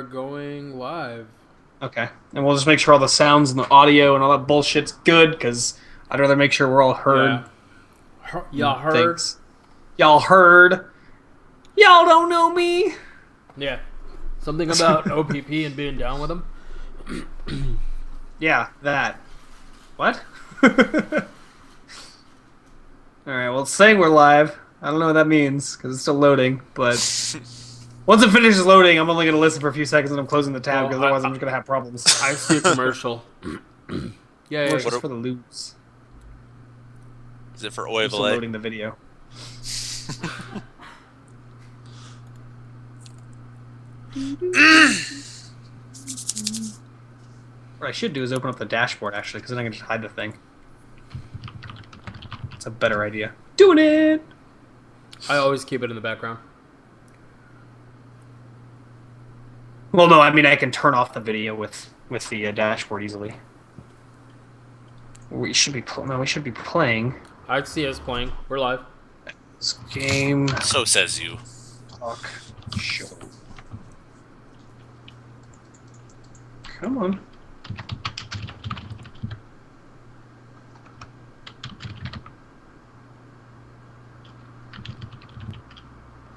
are going live. Okay. And we'll just make sure all the sounds and the audio and all that bullshit's good, because I'd rather make sure we're all heard. Yeah. Y'all heard? Things. Y'all heard? Y'all don't know me? Yeah. Something about OPP and being down with him? Yeah, that. What? Alright, well, it's saying we're live. I don't know what that means, because it's still loading, but once it finishes loading, I'm only going to listen for a few seconds and I'm closing the tab, because otherwise I'm just going to have problems. I see a commercial. Yeah. Commercials for the lubes. Is it for I'm still Oivale? loading the video. What I should do is open up the dashboard, actually, because then I can just hide the thing. It's a better idea. Doing it! I always keep it in the background. Well, no, I mean, I can turn off the video with the dashboard easily. We should be playing I see us playing. We're live. this game. So says you. Talk show. Come on.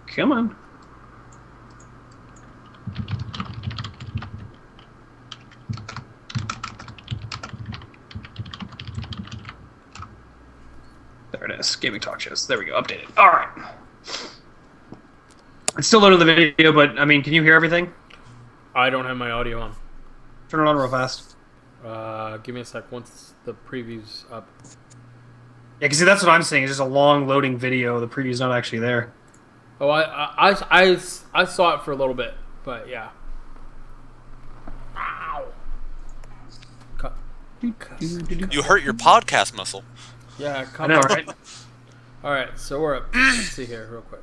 Come on. There it is. Gaming talk shows. There we go. Updated. All right. It's still loading the video, but I mean, can you hear everything? I don't have my audio on. Turn it on real fast. Give me a sec once the preview's up. Yeah, because see, that's what I'm saying. It's just a long loading video. The preview's not actually there. Oh, I saw it for a little bit, but yeah. Ow. You hurt your podcast muscle. Yeah, I come know, on. right? All right, so we're up. Let's see here real quick.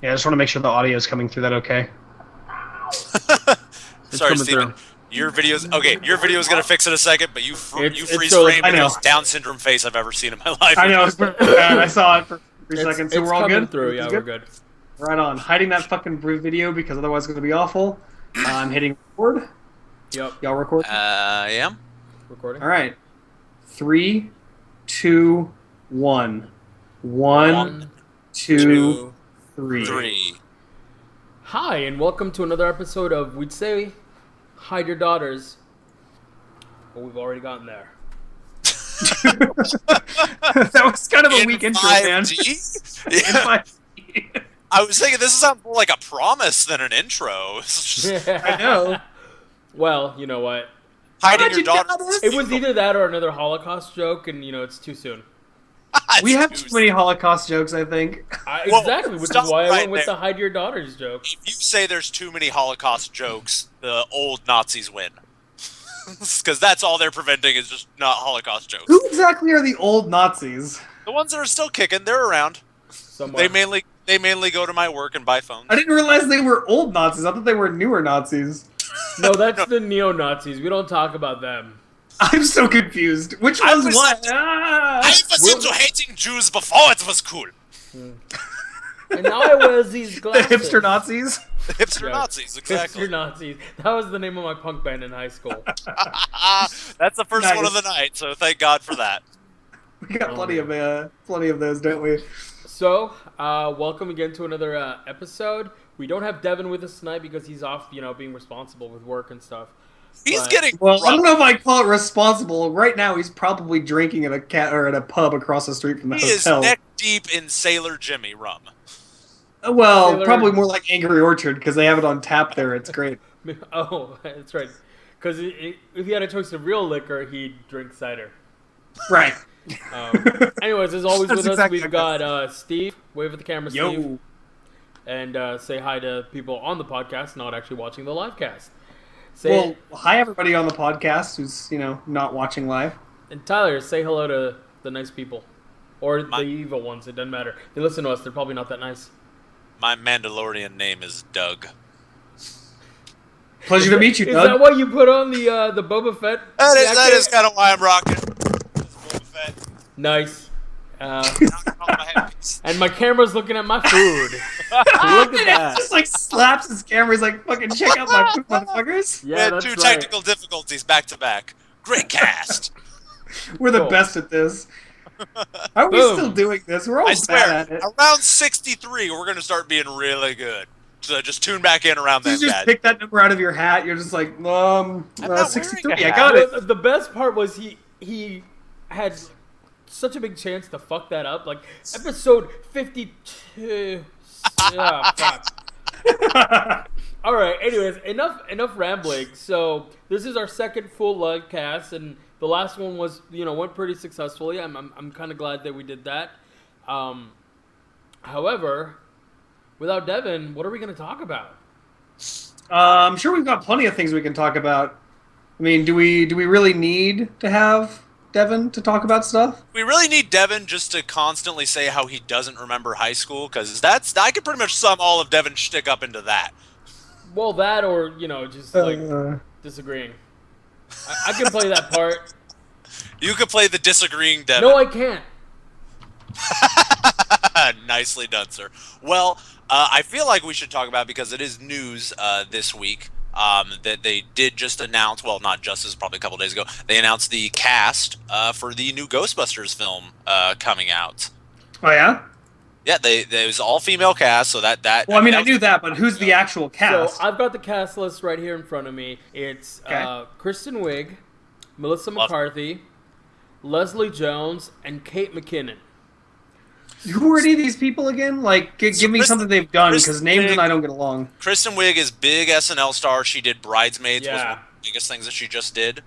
Yeah, I just want to make sure the audio is coming through that okay. Sorry, coming Steven. through. Your video's gonna fix it in a second, but you freeze so- framed I the know. most Down syndrome face I've ever seen in my life. I know, it's pretty bad. I saw it for 3 seconds, so It's we're all coming good? through. Yeah, we're good. Right on. Hiding that fucking video because otherwise it's going to be awful. I'm hitting record. Yep, Y'all record? I am. recording. All right. 3, 2, 1. 1, 2, 3. 3. Hi, and welcome to another episode of We'd Say Hide Your Daughters. Well, we've already gotten there. That was kind of a weak intro, man. 5G? In Yeah. 5G. I was thinking this sounds more like a promise than an intro. It's just I know. Well, you know what? hiding Hide your your daughter. daughters. It was either that or another Holocaust joke, and, it's too soon. We have too many Holocaust jokes, I think. Whoa, Exactly, which is stop why I right went with there. the Hide Your Daughters joke. If you say there's too many Holocaust jokes, the old Nazis win. Because that's all they're preventing is just not Holocaust jokes. Who exactly are the old Nazis? The ones that are still kicking, they're around. Somewhere. They mainly go to my work and buy phones. I didn't realize they were old Nazis. I thought they were newer Nazis. No, that's the neo-Nazis. We don't talk about them. I'm so confused. Which I one's was- what? I was into hating Jews before it was cool. And now I wear these The glasses. hipster Nazis? The hipster Yeah. Nazis, exactly. Hipster Nazis. That was the name of my punk band in high school. That's the first one of Nice. the night, so thank God for that. We got Oh, plenty of those, don't we? So, welcome again to another episode. We don't have Devin with us tonight because he's off, being responsible with work and stuff. He's But- getting Well, I don't rough. know if I call it responsible. Right now, he's probably drinking at a pub across the street from the He is hotel. neck deep in Sailor Jimmy rum. Well, Sailor- probably more like Angry Orchard because they have it on tap there. It's great. Oh, that's right. Because if he had a choice of real liquor, he'd drink cider. Right. Anyways, as always That's with us, exactly we've what got Steve. Wave at the camera, Steve. Yo. And say hi to people on the podcast, not actually watching the live cast. Well, hi everybody on the podcast who's not watching live. And Tyler, say hello to the nice people. Or My- the evil ones, it doesn't matter. They listen to us, they're probably not that nice. My Mandalorian name is Doug. Pleasure to meet you, Is Doug. that why you put on the Boba Fett That jacket? is kind of why I'm rocking. Boba Fett. Nice. Knocking off my headpiece. And my camera's looking at my food. Look at that. Just like slaps his camera. He's like, fucking check out my poop, motherfuckers. We Yeah, had that's two right. technical difficulties back to back. Great cast. We're the Cool. best at this. How are we Boom. still doing this? We're all I bad swear, at it. around 63, we're gonna start being really good. So just tune back in around You then, just guys. pick that number out of your hat. You're just like, I'm not wearing 63. a I hat. got it. The best part was he had such a big chance to fuck that up. Like episode 52. Fuck. All right. Anyways, enough rambling. So this is our second full live cast, and the last one was went pretty successfully. I'm kind of glad that we did that. However, without Devin, what are we going to talk about? I'm sure we've got plenty of things we can talk about. I mean, do we really need to have Devin to talk about stuff? We really need Devin just to constantly say how he doesn't remember high school, because I could pretty much sum all of Devin's shtick up into that. Well, that or just like disagreeing. I can play that part. You could play the disagreeing Devin. No, I can't. Nicely done, sir. Well, I feel like we should talk about, because it is news this week, that they did just announce, well, not just, this was probably a couple days ago, they announced the cast for the new Ghostbusters film coming out. Oh, yeah? Yeah, it was all-female cast, so that... Well, I mean, I knew that, but who's the actual cast? So I've got the cast list right here in front of me. It's Okay. Kristen Wiig, Melissa Love- McCarthy, Leslie Jones, and Kate McKinnon. Who are any of these people again? Like, give me Kristen- something they've done, Kristen because names Wiig- and I don't get along. Kristen Wiig is big SNL star. She did Bridesmaids, was Yeah. one of the biggest things that she just did.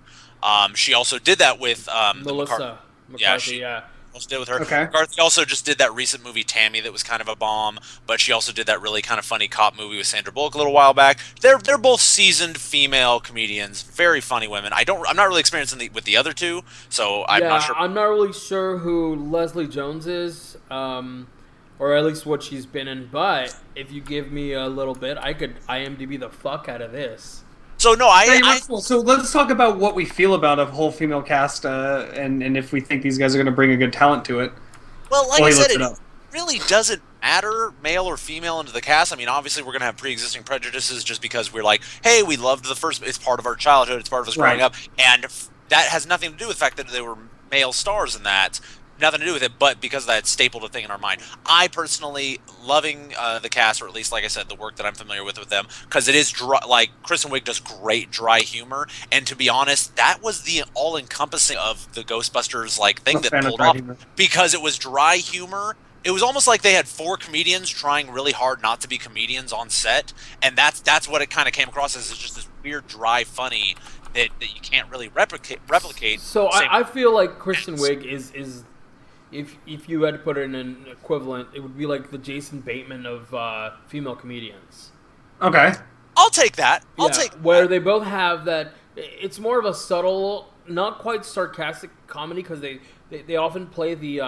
She also did that with Melissa McCarthy, yeah. Also did with her. Okay. McCarthy also just did that recent movie Tammy that was kind of a bomb, but she also did that really kind of funny cop movie with Sandra Bullock a little while back. They're both seasoned female comedians, very funny women. I'm not really experienced with the other two, so I'm not sure. I'm not really sure who Leslie Jones is, or at least what she's been in. But if you give me a little bit, I could IMDb the fuck out of this. So no, So let's talk about what we feel about a whole female cast, and if we think these guys are going to bring a good talent to it. well, like Well, I he said, looked it it up. really doesn't matter male or female into the cast. I mean, obviously we're gonna have pre-existing prejudices just because we're like, hey, we loved the first. It's part of our childhood. It's part of us growing Right. up, and that has nothing to do with the fact that they were male stars in that. Nothing to do with it, but because that stapled a thing in our mind. I personally loving the cast, or at least, like I said, the work that I'm familiar with them, because it is dry, like Kristen Wiig does great dry humor, and to be honest, that was the all-encompassing of the Ghostbusters thing I'm a that fan of pulled dry off, humor. because it was dry humor. It was almost like they had four comedians trying really hard not to be comedians on set, and that's what it kind of came across as, is just this weird dry funny that you can't really replicate. So Same- I feel like Kristen Wiig is if you had to put it in an equivalent, it would be like the Jason Bateman of female comedians. Okay. I'll take that. I'll Yeah, take where that. they both have that. It's more of a subtle, not quite sarcastic comedy, because they often play the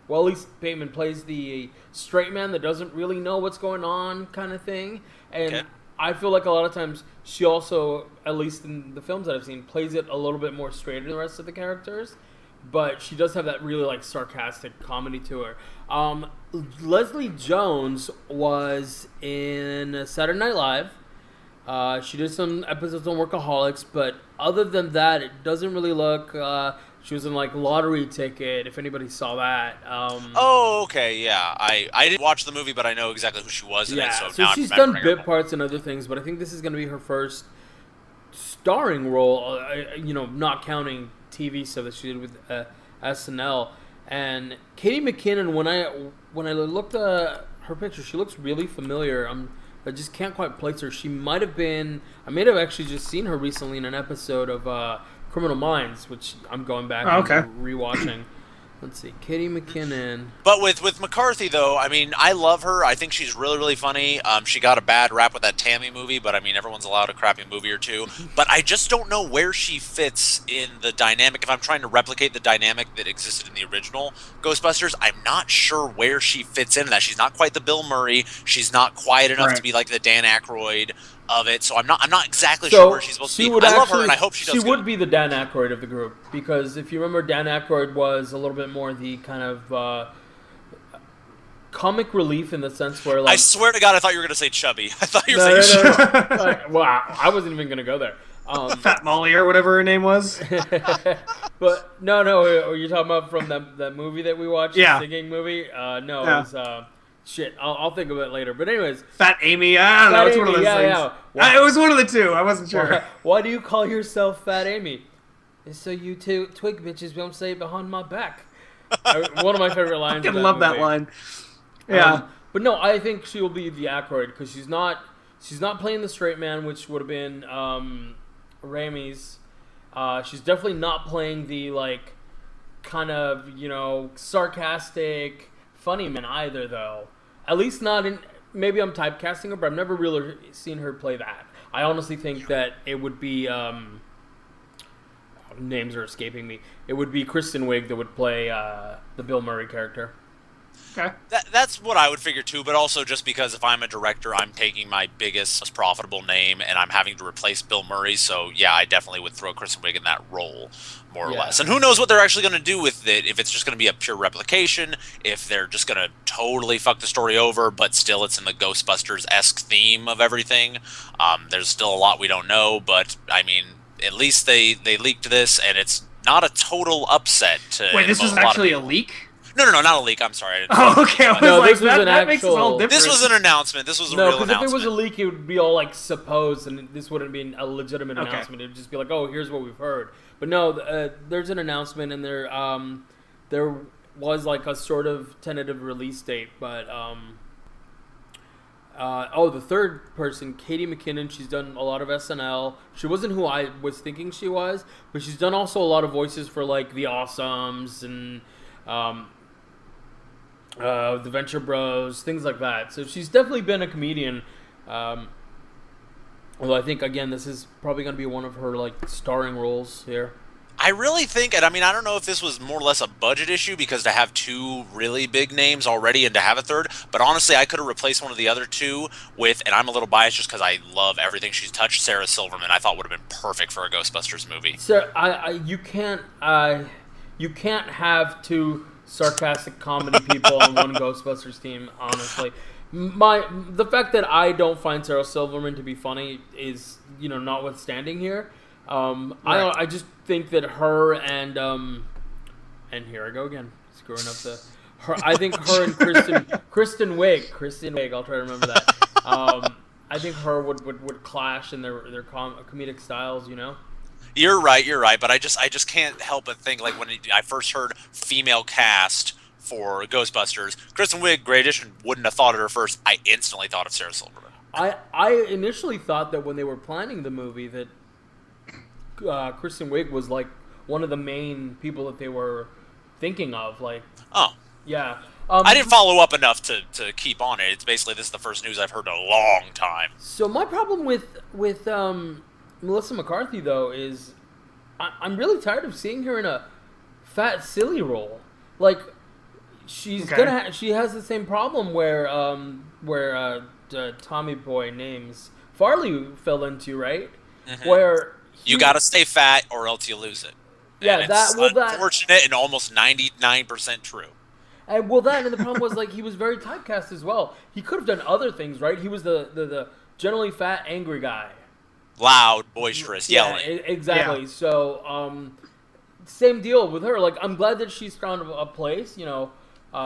well, at least Bateman plays the straight man that doesn't really know what's going on kind of thing, and Okay. I feel like a lot of times she also, at least in the films that I've seen, plays it a little bit more straight than the rest of the characters. But she does have that really sarcastic comedy to her. Leslie Jones was in Saturday Night Live. She did some episodes on Workaholics, but other than that, it doesn't really look. She was in Lottery Ticket, if anybody saw that. Oh, okay, yeah. I didn't watch the movie, but I know exactly who she was in it. Yeah, So now she's I'm done remembering bit her. parts and other things, but I think this is going to be her first starring role. Not counting TV stuff that she did with SNL. And Katie McKinnon, when I looked at her picture, she looks really familiar. I just can't quite place her. She might have been. I may have actually just seen her recently in an episode of Criminal Minds, which I'm going back and rewatching. Let's see, Katie McKinnon. But with McCarthy, though, I mean, I love her. I think she's really, really funny. She got a bad rap with that Tammy movie, but I mean, everyone's allowed a crappy movie or two. But I just don't know where she fits in the dynamic. If I'm trying to replicate the dynamic that existed in the original Ghostbusters, I'm not sure where she fits in that. She's not quite the Bill Murray. She's not quiet enough to be like the Dan Aykroyd of it. So I'm not exactly sure where she's supposed to be. I love her, and I hope she does She good. would be the Dan Aykroyd of the group, because if you remember, Dan Aykroyd was a little bit more the kind of comic relief in the sense where, like, I swear to God, I thought you were gonna say chubby. I thought you were no, saying no, chubby. no, no. Well, I wasn't even gonna go there. Fat Molly or whatever her name was. But no, you're talking about from that movie that we watched, Yeah. the singing movie. No, Yeah. it was shit. I'll think of it later. But anyways, Fat Amy. I don't know. Fat It's one of Amy, those yeah, things. yeah. It was one of the two. I wasn't sure. why do you call yourself Fat Amy? It's so you two twig bitches won't say it behind my back. One of my favorite lines. I of that love that movie. line. Yeah. But no, I think she will be the Aykroyd because she's not playing the straight man, which would have been Raimi's. She's definitely not playing the like kind of sarcastic funny man either, though. At least not in. Maybe I'm typecasting her, but I've never really seen her play that. I honestly think that it would be names are escaping me. It would be Kristen Wiig that would play the Bill Murray character. Okay. That's what I would figure too, but also just because if I'm a director, I'm taking my biggest, most profitable name, and I'm having to replace Bill Murray, so yeah, I definitely would throw Kristen Wiig in that role, more or less. And who knows what they're actually going to do with it, if it's just going to be a pure replication, if they're just going to totally fuck the story over, but still it's in the Ghostbusters-esque theme of everything. There's still a lot we don't know, but, I mean, at least they leaked this, and it's not a total upset to... Wait, this was actually a leak? No, not a leak. I'm sorry. Oh, okay. I was No, like, this was that makes this all different. This was an announcement. This was a real because announcement. if it was a leak, it would be all like supposed, and this wouldn't be a legitimate Okay. announcement. It would just be like, "Oh, here's what we've heard." But no, there's an announcement, and there was like a sort of tentative release date. But the third person, Katie McKinnon, she's done a lot of SNL. She wasn't who I was thinking she was, but she's done also a lot of voices for like The Awesomes and the Venture Bros, things like that. So she's definitely been a comedian. Although I think, again, this is probably going to be one of her like starring roles here. I really think, and I mean, I don't know if this was more or less a budget issue because to have two really big names already and to have a third, but honestly, I could have replaced one of the other two with, and I'm a little biased just because I love everything she's touched, Sarah Silverman. I thought would have been perfect for a Ghostbusters movie. So you can't have two sarcastic comedy people on one Ghostbusters team, honestly. The fact that I don't find Sarah Silverman to be funny is, notwithstanding here. Right. I just think that her and here I go again, screwing up I think her and Kristen Wiig, I'll try to remember that. I think her would clash in their comedic styles, You're right, but I just can't help but think, like, when I first heard female cast for Ghostbusters, Kristen Wiig, great addition, wouldn't have thought of her first. I instantly thought of Sarah Silverman. I initially thought that when they were planning the movie that Kristen Wiig was like one of the main people that they were thinking of. Like, oh, yeah. I didn't follow up enough to keep on it. It's basically this is the first news I've heard in a long time. So my problem with Melissa McCarthy though is I'm really tired of seeing her in a fat silly role. Like she's she has the same problem where Tommy Boy names Farley fell into, right? Mm-hmm. Where you got to stay fat or else you lose it. Yeah, and it's unfortunate and almost 99% true. And the problem was like he was very typecast as well. He could have done other things, right? He was the generally fat, angry guy, loud, boisterous, yelling. Exactly. Yeah. So same deal with her. Like I'm glad that she's found a place.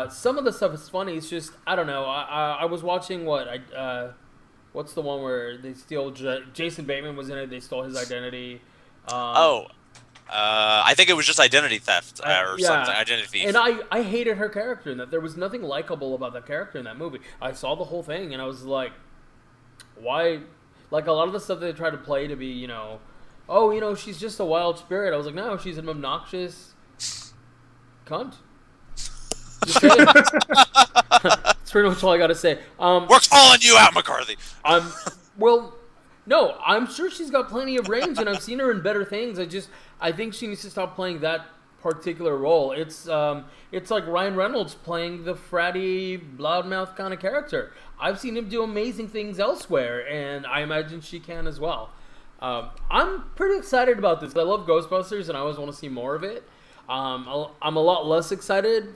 Some of the stuff is funny. It's just I don't know. I was watching what's the one where they steal Jason Bateman was in it. They stole his identity. I think it was just identity theft or something. Identity thief. And I hated her character in that. There was nothing likable about that character in that movie. I saw the whole thing and I was like, why? Like a lot of the stuff they try to play to be, she's just a wild spirit. I was like, no, she's an obnoxious cunt. Just say it. That's pretty much all I got to say. We're calling you out, McCarthy. No, I'm sure she's got plenty of range, and I've seen her in better things. I think she needs to stop playing that particular role. It's like Ryan Reynolds playing the fratty, loudmouth kind of character. I've seen him do amazing things elsewhere, and I imagine she can as well. I'm pretty excited about this. I love Ghostbusters, and I always want to see more of it. I'm a lot less excited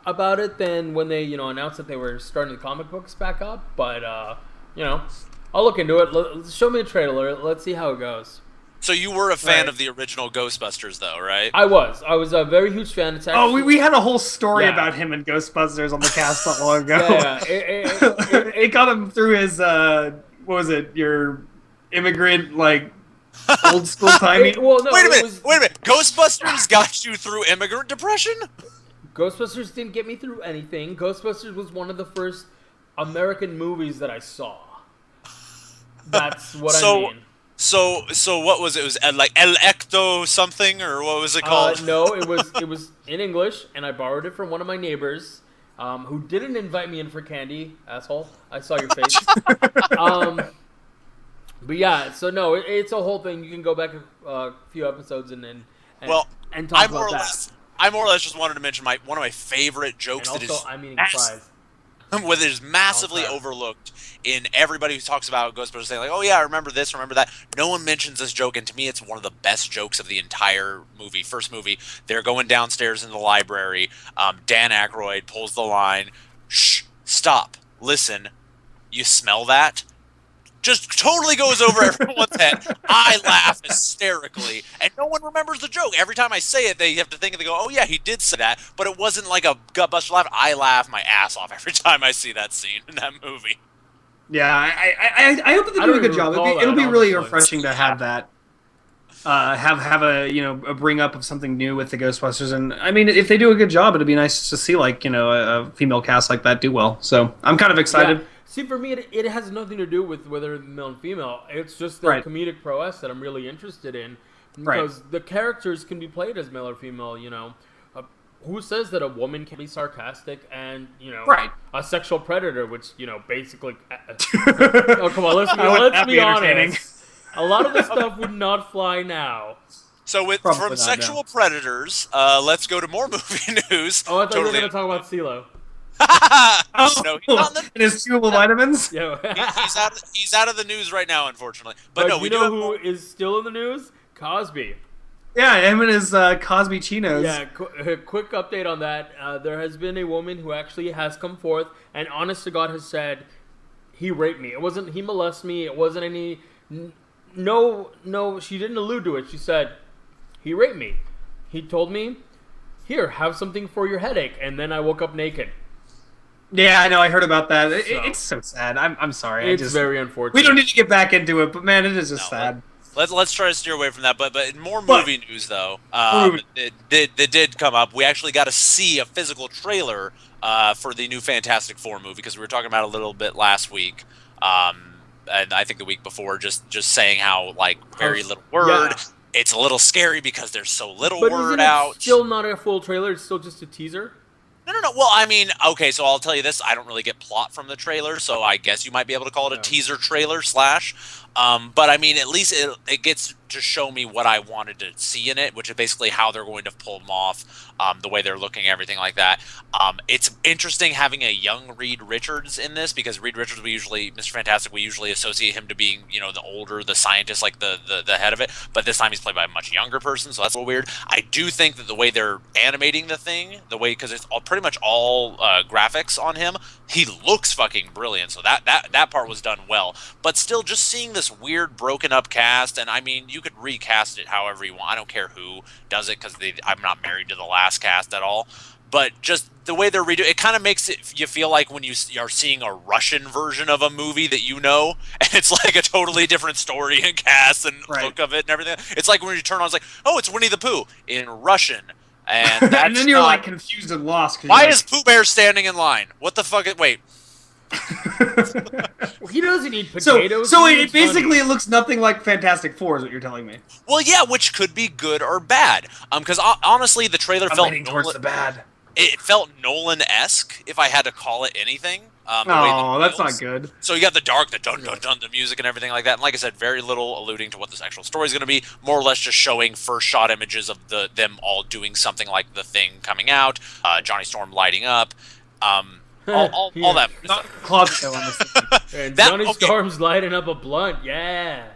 about it than when they, announced that they were starting the comic books back up. But I'll look into it. Show me a trailer. Let's see how it goes. So you were a fan of the original Ghostbusters, though, right? I was a very huge fan. It's actually, we had a whole story about him and Ghostbusters on the cast not long ago. It got him through his what was it? Your immigrant old school timey. Well, no, wait a minute. Ghostbusters got you through immigrant depression? Ghostbusters didn't get me through anything. Ghostbusters was one of the first American movies that I saw. That's what I mean. So what was it? It was like El Ecto something, or what was it called? No, it was in English, and I borrowed it from one of my neighbors, who didn't invite me in for candy. Asshole! I saw your face. But yeah, so no, it's a whole thing. You can go back a few episodes and talk about that. I more or less just wanted to mention one of my favorite jokes and also, I'm eating fries. What is massively overlooked in everybody who talks about Ghostbusters, saying like, "Oh yeah, I remember this, remember that." No one mentions this joke, and to me, it's one of the best jokes of the entire movie. First movie, they're going downstairs in the library. Dan Aykroyd pulls the line, "Shh, stop, listen, you smell that?" Just totally goes over everyone's head. I laugh hysterically, and no one remembers the joke. Every time I say it, they have to think, and they go, "Oh yeah, he did say that," but it wasn't like a gutbuster laugh. I laugh my ass off every time I see that scene in that movie. Yeah, I hope that they do a good job. It'll be really refreshing to have that. Have a bring up of something new with the Ghostbusters, and I mean, if they do a good job, it'd be nice to see a female cast like that do well. So I'm kind of excited. Yeah. See, for me, it has nothing to do with whether male and female. It's just the comedic prowess that I'm really interested in, because the characters can be played as male or female. Who says that a woman can be sarcastic and a sexual predator, which basically. Oh come on, let's be honest. A lot of this stuff would not fly now. So from sexual predators, let's go to more movie news. Oh, I thought you were going to talk about CeeLo. No, he's not in and his chewable vitamins. Yeah, he's out of the news right now, unfortunately. But no, we know who is still in the news? Cosby. Yeah, him and his Cosby chinos. Yeah, quick update on that. There has been a woman who actually has come forth and honest to God has said, he raped me. It wasn't he molested me. It wasn't any... No, she didn't allude to it. She said, he raped me. He told me, here, have something for your headache. And then I woke up naked. Yeah, I know. I heard about that. It's so sad. I'm sorry. It's very unfortunate. We don't need to get back into it, but man, it is just sad. Let's try to steer away from that. But in more movie news, though, it did come up. We actually got to see a physical trailer for the new Fantastic Four movie, because we were talking about it a little bit last week, and I think the week before, just saying how very little word. Yeah. It's a little scary because there's so little word out. Still not a full trailer. It's still just a teaser. No. Well, I mean, okay, so I'll tell you this. I don't really get plot from the trailer, so I guess you might be able to call it a teaser trailer /. But, I mean, at least it gets to show me what I wanted to see in it, which is basically how they're going to pull them off, the way they're looking, everything like that. It's interesting having a young Reed Richards in this, because Reed Richards, Mr. Fantastic, we usually associate him to being, the older, the scientist, like the head of it. But this time he's played by a much younger person, so that's a little weird. I do think that the way they're animating the thing, because it's pretty much all graphics on him, he looks fucking brilliant. So that part was done well. But still, just seeing this weird broken up cast, and I mean, you could recast it however you want. I don't care who does it, because I'm not married to the last cast at all. But just the way they're redoing it, kind of makes you feel like when you are seeing a Russian version of a movie that and it's like a totally different story and cast and look of it and everything. It's like when you turn on, it's like, oh, it's Winnie the Pooh in Russian. And, that's and then you're confused and lost. Why is Pooh Bear standing in line? What the fuck? Wait. He doesn't eat potatoes. So it basically it looks nothing like Fantastic Four, is what you're telling me. Well, yeah, which could be good or bad. Because honestly, the trailer felt towards the bad. It felt Nolan-esque, if I had to call it anything. No, that's not good. So you got the dark, the dun-dun-dun, the music and everything like that. And like I said, very little alluding to what this actual story is going to be. More or less just showing first-shot images of them all doing something like the Thing coming out, Johnny Storm lighting up, all that stuff. And Johnny Storm's lighting up a blunt, yeah.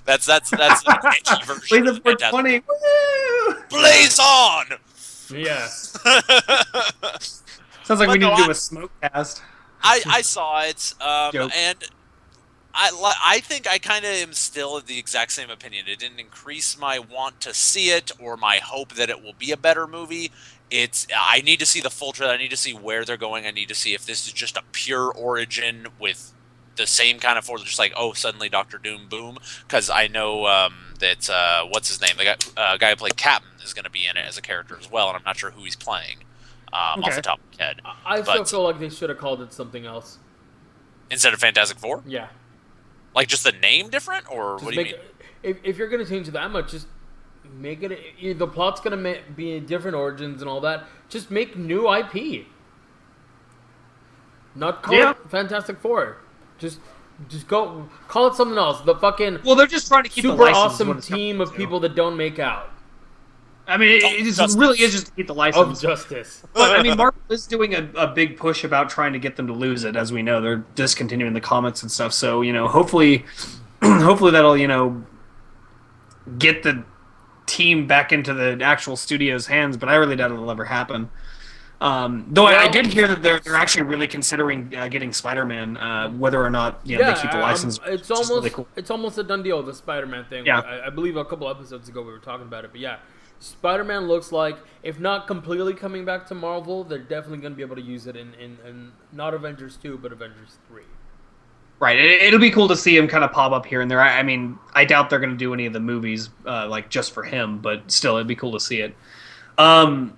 That's an edgy version. Blaze of 420. Blaze on! Yeah. Sounds like we need to do a smoke cast. I saw it, and I think I kind of am still of the exact same opinion. It didn't increase my want to see it or my hope that it will be a better movie. I need to see the full trailer. I need to see where they're going. I need to see if this is just a pure origin with the same kind of force, just like, oh, suddenly Doctor Doom, boom. Because I know that, what's his name? The guy who played Captain is going to be in it as a character as well, and I'm not sure who he's playing off the top of my head. I still feel like they should have called it something else. Instead of Fantastic Four? Yeah. Like just the name different, or just what do you mean? If you're going to change it that much, just make it. The plot's going to be different origins and all that. Just make new IP. Not call it Fantastic Four. Just go call it something else. The fucking they're just trying to keep super awesome team of people that don't make out. I mean, it really is just to keep the license. Of justice. But, I mean, Marvel is doing a big push about trying to get them to lose it. As we know, they're discontinuing the comics and stuff. So, hopefully that'll, get the team back into the actual studio's hands. But I really doubt it'll ever happen. Though I did hear that they're actually really considering getting Spider-Man, whether or not they keep the license. It's almost really cool. It's almost a done deal, the Spider-Man thing. Yeah. I believe a couple episodes ago we were talking about it, but yeah. Spider-Man looks like, if not completely coming back to Marvel, they're definitely going to be able to use it in not Avengers 2, but Avengers 3. Right. It'll be cool to see him kind of pop up here and there. I mean, I doubt they're going to do any of the movies just for him, but still, it'd be cool to see it. But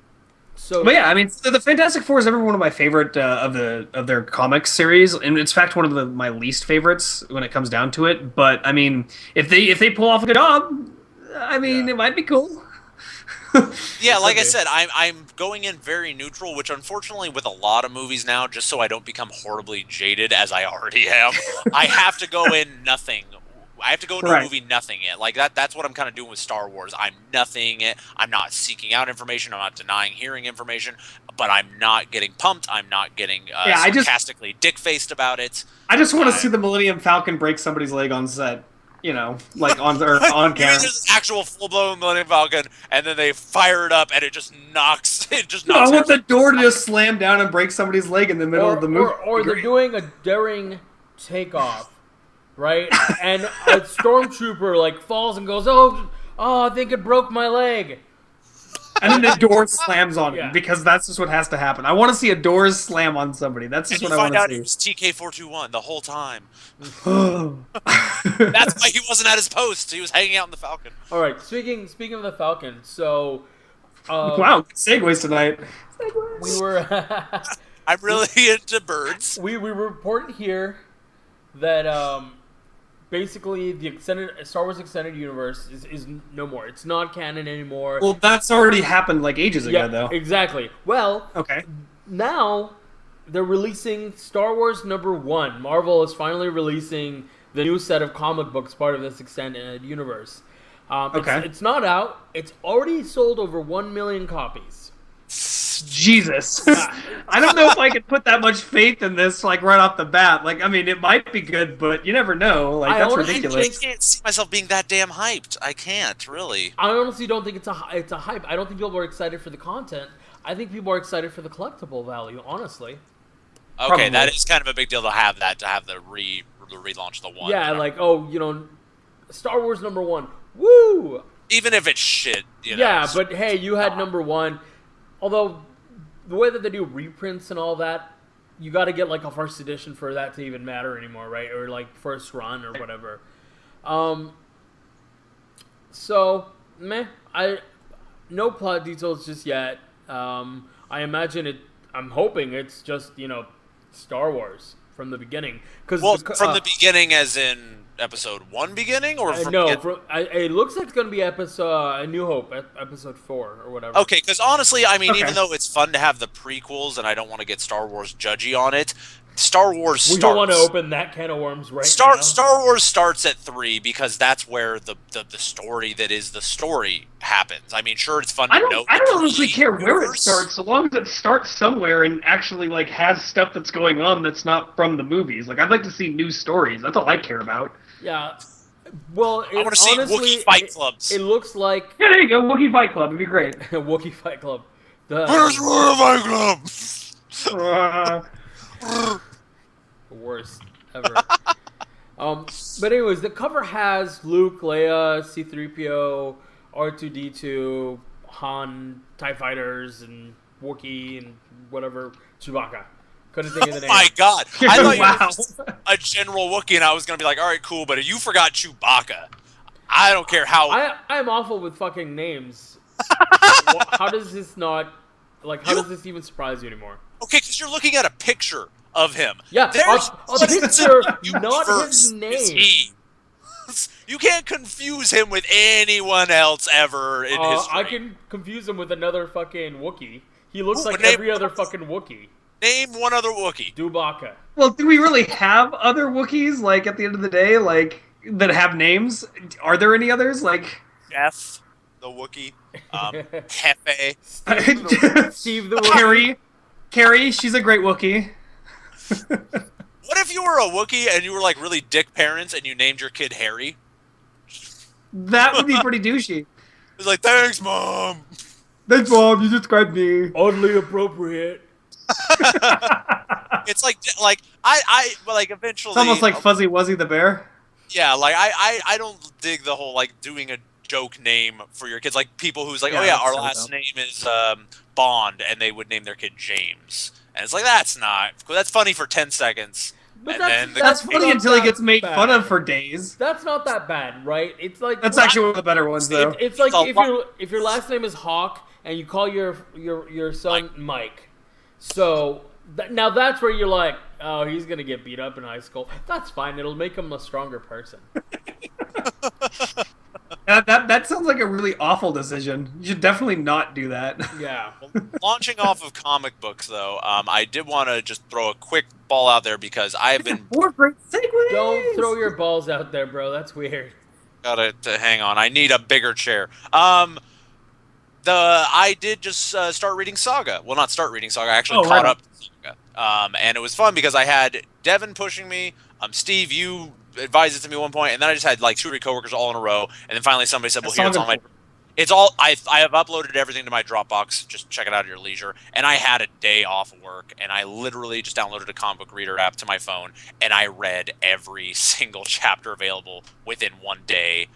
yeah, I mean, the Fantastic Four is every one of my favorite of their comics series, and it's in fact one of my least favorites when it comes down to it. But I mean, if they pull off a good job, I mean, it might be cool. Yeah, like I said, I'm going in very neutral, which unfortunately with a lot of movies now, just so I don't become horribly jaded as I already am, I have to go in nothing. I have to go into a movie nothing it. Like that's what I'm kind of doing with Star Wars. I'm nothing it. I'm not seeking out information. I'm not denying hearing information, but I'm not getting pumped. I'm not getting sarcastically dick-faced about it. I just want to see the Millennium Falcon break somebody's leg on set. Like on camera. There's an actual full-blown Millennium Falcon, and then they fire it up, and it just knocks. I want the door to just slam down and break somebody's leg in the middle of the movie. Or they're doing a daring takeoff, right? And a stormtrooper falls and goes, "Oh, I think it broke my leg." And then the door slams on him because that's just what has to happen. I want to see a door slam on somebody. That's just what I want to see. And you find out it was TK421 the whole time. That's why he wasn't at his post. He was hanging out in the Falcon. All right. Speaking of the Falcon, so wow, segues tonight. We were. I'm really into birds. We reported here that basically the Star Wars extended universe is no more. It's not canon anymore. Well, that's already happened ages ago, though. Exactly. Well, okay. Now they're releasing Star Wars #1. Marvel is finally releasing the new set of comic books, part of this extended universe. It's not out. It's already sold over 1 million copies. Jesus. I don't know if I can put that much faith in this right off the bat. I mean, it might be good, but you never know. That's ridiculous. I can't see myself being that damn hyped. I can't, really. I honestly don't think it's a hype. I don't think people are excited for the content. I think people are excited for the collectible value, honestly. Okay, probably. That is kind of a big deal to have the relaunch of the one. Yeah, Star Wars #1. Woo! Even if it's shit, Yeah, but hey, you had #1. Although, the way that they do reprints and all that, you got to get a first edition for that to even matter anymore, right? Or first run or whatever. So, no plot details just yet. I imagine it. I'm hoping it's just Star Wars from the beginning. From the beginning, as in Episode 1 beginning, or from it looks like it's going to be A New Hope, Episode 4 or whatever. Okay, because honestly, I mean, even though it's fun to have the prequels, and I don't want to get Star Wars judgy on it, Star Wars starts. We don't want to open that can of worms now. Star Wars starts at 3 because that's where the story that is the story happens. I mean, sure, it's fun to know. I don't honestly care where it starts, so long as it starts somewhere and actually has stuff that's going on that's not from the movies. I'd like to see new stories. That's all I care about. Yeah. Well, I want to see Wookiee fight clubs. It looks like... Yeah, there you go. Wookiee Fight Club would be great. Wookiee Fight Club. Where's my club? The worst ever. But anyways, the cover has Luke, Leia, C-3PO, R2-D2, Han, TIE Fighters, and Wookiee, and whatever, Chewbacca. Couldn't think of the name. Oh my god! I thought Wow. you were just a general Wookiee, and I was gonna be like, all right, cool, but you forgot Chewbacca. I don't care how. I'm awful with fucking names. How does this not... Like, how does this even surprise you anymore? Okay, because you're looking at a picture of him. Yeah, There's a picture, not universe his is name. he. You can't confuse him with anyone else ever in history. I can confuse him with another fucking Wookiee. He looks Ooh, like name- every other fucking Wookiee. Name one other Wookiee. Chewbacca. Well, do we really have other Wookiees, like, at the end of the day, like, that have names? Are there any others? Like... Jeff, the Wookiee. Hefe. Steve the Wookiee. Carrie, she's a great Wookiee. What if you were a Wookiee and you were like really dick parents and you named your kid Harry? That would be pretty douchey. It's like, thanks, Mom. Thanks, Mom, you described me. Oddly appropriate. It's like I like eventually. It's almost like Fuzzy Wuzzy the bear. Yeah, like I don't dig the whole like doing a joke name for your kids. Like people who's like, Yeah, oh yeah, that's our so last dumb. name is Bond, and they would name their kid James, and it's like that's not cool. That's funny for 10 seconds. But And that's, then the- That's funny not until he that gets made bad. fun of for days. That's not that bad, right? It's like That's actually one of the better ones, though. It's like It's a if your last name is Hawk and you call your son Mike. So now that's where you're like, oh, he's gonna get beat up in high school. That's fine. It'll make him a stronger person. That sounds like a really awful decision. You should definitely not do that. Yeah. Launching off of comic books, though, I did want to just throw a quick ball out there because I have been Four great segues. Don't throw your balls out there, bro. That's weird. gotta to hang on. I need a bigger chair. I did just start reading Saga. Well, not start reading Saga. I actually caught right up to Saga. And it was fun because I had Devin pushing me. Steve, you advised it to me at one point, and then I just had like 2 or 3 coworkers all in a row, and then finally somebody said, "Well, here it's on my." It's all I have uploaded everything to my Dropbox. Just check it out at your leisure. And I had a day off of work, and I literally just downloaded a comic book reader app to my phone, and I read every single chapter available within one day.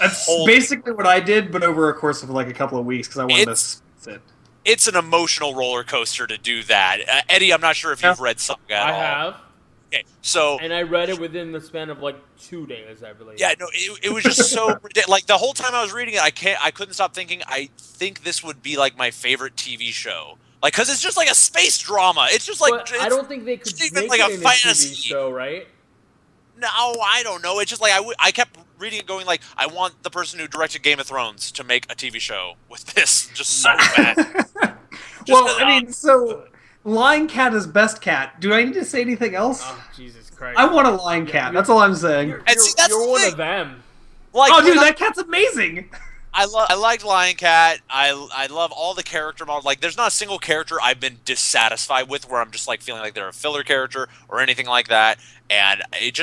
That's Holy- basically what I did, but over a course of like a couple of weeks because I wanted to sit. It's an emotional roller coaster to do that. Eddie, I'm not sure if you've read Saga at I all. have, Okay, so and I read it within the span of like 2 days, I believe. yeah, no, it was just so ridiculous. Like the whole time I was reading it, I couldn't stop thinking. I think this would be like my favorite TV show, like because it's just like a space drama. It's just like But I don't think they could it's even make like it a in a fantasy. TV show, right? No, I don't know. It's just like I kept reading it, going like, I want the person who directed Game of Thrones to make a TV show with this, just so bad. Well, Just- I mean, so Lion Cat is best cat. Do I need to say anything else? Oh, Jesus Christ. I want a lion cat. That's all I'm saying. You're, And see, that's you're the one thing. of them. Like, Oh, dude, when that cat's amazing. I liked Lion Cat. I love all the character models. Like, there's not a single character I've been dissatisfied with where I'm just like feeling like they're a filler character or anything like that. And it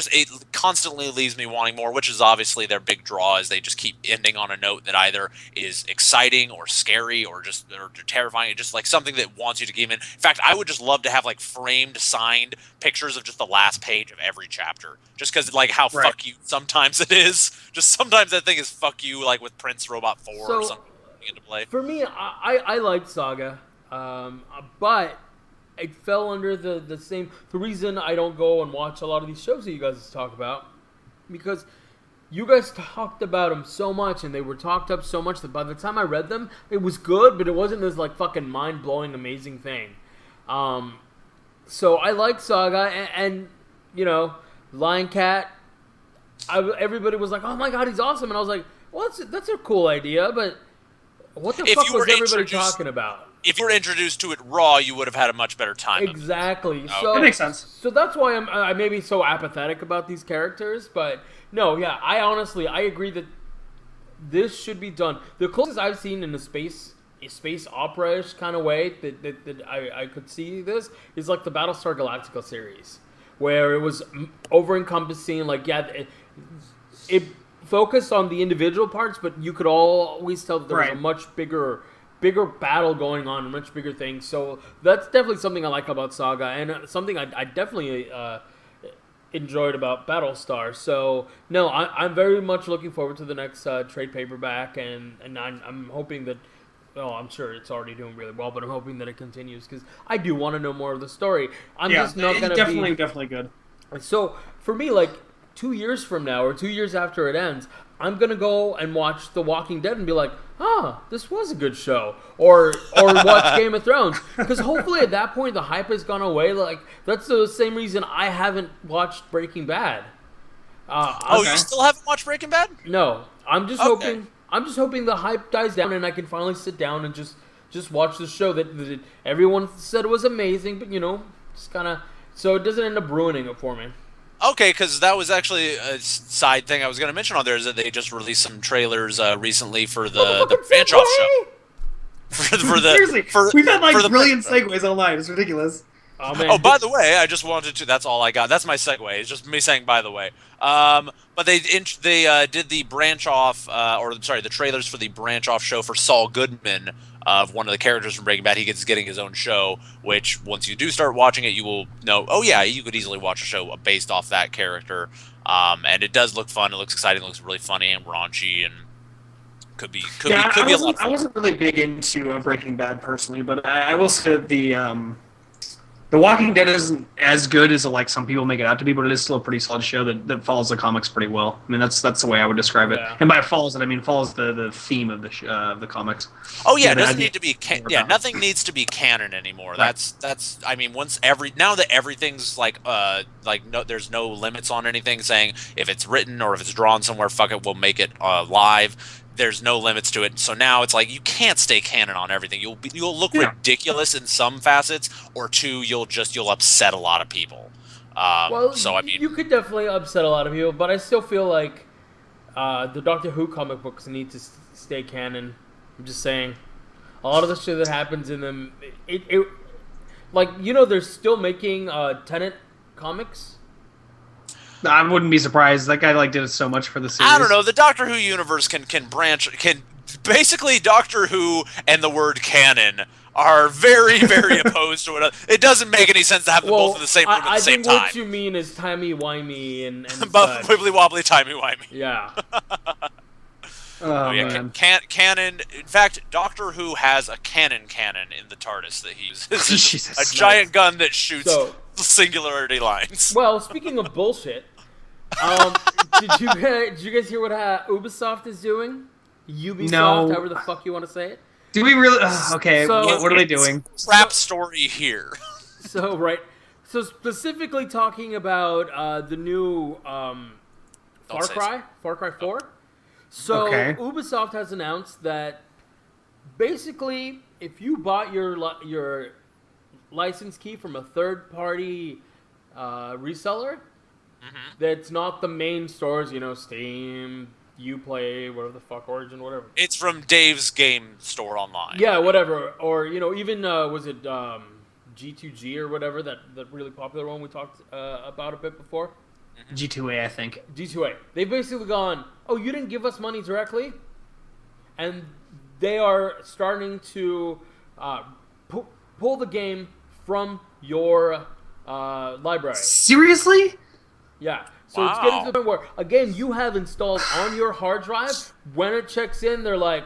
constantly leaves me wanting more, which is obviously their big draw. Is they just keep ending on a note that either is exciting or scary or just or terrifying. It's just like something that wants you to keep in. In fact, I would just love to have like framed, signed pictures of just the last page of every chapter, just because like how Right. fuck you sometimes it is. Just sometimes that thing is fuck you, like with Prince Robot 4 or So, something into play. For me, I liked Saga, but it fell under the reason I don't go and watch a lot of these shows that you guys talk about, because you guys talked about them so much and they were talked up so much that by the time I read them, it was good, but it wasn't this like fucking mind-blowing amazing thing. So I liked Saga, and you know, Lion Cat. Everybody was like, "Oh my god, he's awesome," and I was like, "Well, that's a cool idea, but what the If fuck you was were everybody introduced- talking about?" If you were introduced to it raw, you would have had a much better time. of it. Exactly. Oh, So That makes sense. So that's why I may be so apathetic about these characters, but no, yeah, I agree that this should be done. The closest I've seen in a space opera-ish kind of way that I could see this is like the Battlestar Galactica series, where it was over-encompassing. Like, yeah, it focused on the individual parts, but you could always tell that there was a Right. much bigger bigger battle going on, much bigger things. So that's definitely something I like about Saga, and something I definitely enjoyed about Battlestar. So no, I'm very much looking forward to the next trade paperback, and I'm hoping that. Well, I'm sure it's already doing really well, but I'm hoping that it continues because I do want to know more of the story. I'm just not going to be definitely good. So for me, like 2 years from now or 2 years after it ends, I'm gonna go and watch The Walking Dead and be like, this was a good show, or watch Game of Thrones, because hopefully at that point the hype has gone away. Like that's the same reason I haven't watched Breaking Bad. You still haven't watched Breaking Bad? No, I'm just hoping. I'm just hoping the hype dies down and I can finally sit down and just watch the show that everyone said was amazing, but just kind of so it doesn't end up ruining it for me. Okay, because that was actually a side thing I was going to mention on there is that they just released some trailers recently for the Branch Off show. Seriously, we've had brilliant segues online. It's ridiculous. Oh, man. Oh, by the way, I just wanted to. That's all I got. That's my segue. It's just me saying by the way. But they did the Branch Off, the trailers for the Branch Off show for Saul Goodman, of one of the characters from Breaking Bad. He's getting his own show, which once you do start watching it, you will know. Oh yeah, you could easily watch a show based off that character. And it does look fun. It looks exciting. It looks really funny and raunchy, and could be a lot of fun. I wasn't really big into Breaking Bad personally, but I will say The Walking Dead isn't as good as some people make it out to be, but it is still a pretty solid show that follows the comics pretty well. I mean, that's the way I would describe it. Yeah. And by follows it, I mean follows the theme of the comics. Oh yeah, it doesn't need to be nothing needs to be canon anymore. Right. That's I mean now that everything's there's no limits on anything, saying if it's written or if it's drawn somewhere, fuck it, we'll make it live. There's no limits to it, so now it's like you can't stay canon on everything. You'll look ridiculous in some facets, or two, you'll upset a lot of people. So I mean, you could definitely upset a lot of people, but I still feel like the Doctor Who comic books need to stay canon. I'm just saying, a lot of the shit that happens in them, they're still making Tennant comics. I wouldn't be surprised. That guy did it so much for the series. I don't know. The Doctor Who universe can basically Doctor Who and the word canon are very, very opposed to it. It doesn't make any sense to have them both in the same room at the same time. I think what you mean is timey-wimey and wibbly-wobbly, timey-wimey. Yeah. Man. Canon. In fact, Doctor Who has a cannon in the TARDIS that he uses. A giant gun that shoots singularity lines. Well, speaking of bullshit, did you guys hear what Ubisoft is doing? Ubisoft, however the fuck you want to say it. Do we really? Okay, so, what are they doing? Crap story here. So specifically talking about the new Far Cry 4. So Ubisoft has announced that basically, if you bought your license key from a third-party reseller, that's not the main stores, Steam, Uplay, whatever the fuck, Origin, whatever. It's from Dave's Game Store online. Yeah, whatever. Or even was it G2G or whatever, that really popular one we talked about a bit before. G2A, I think. G2A. They've basically gone, you didn't give us money directly? And they are starting to pull the game from your library. Seriously? Yeah. So it's getting to the point where, again, you have installed on your hard drive. When it checks in, they're like,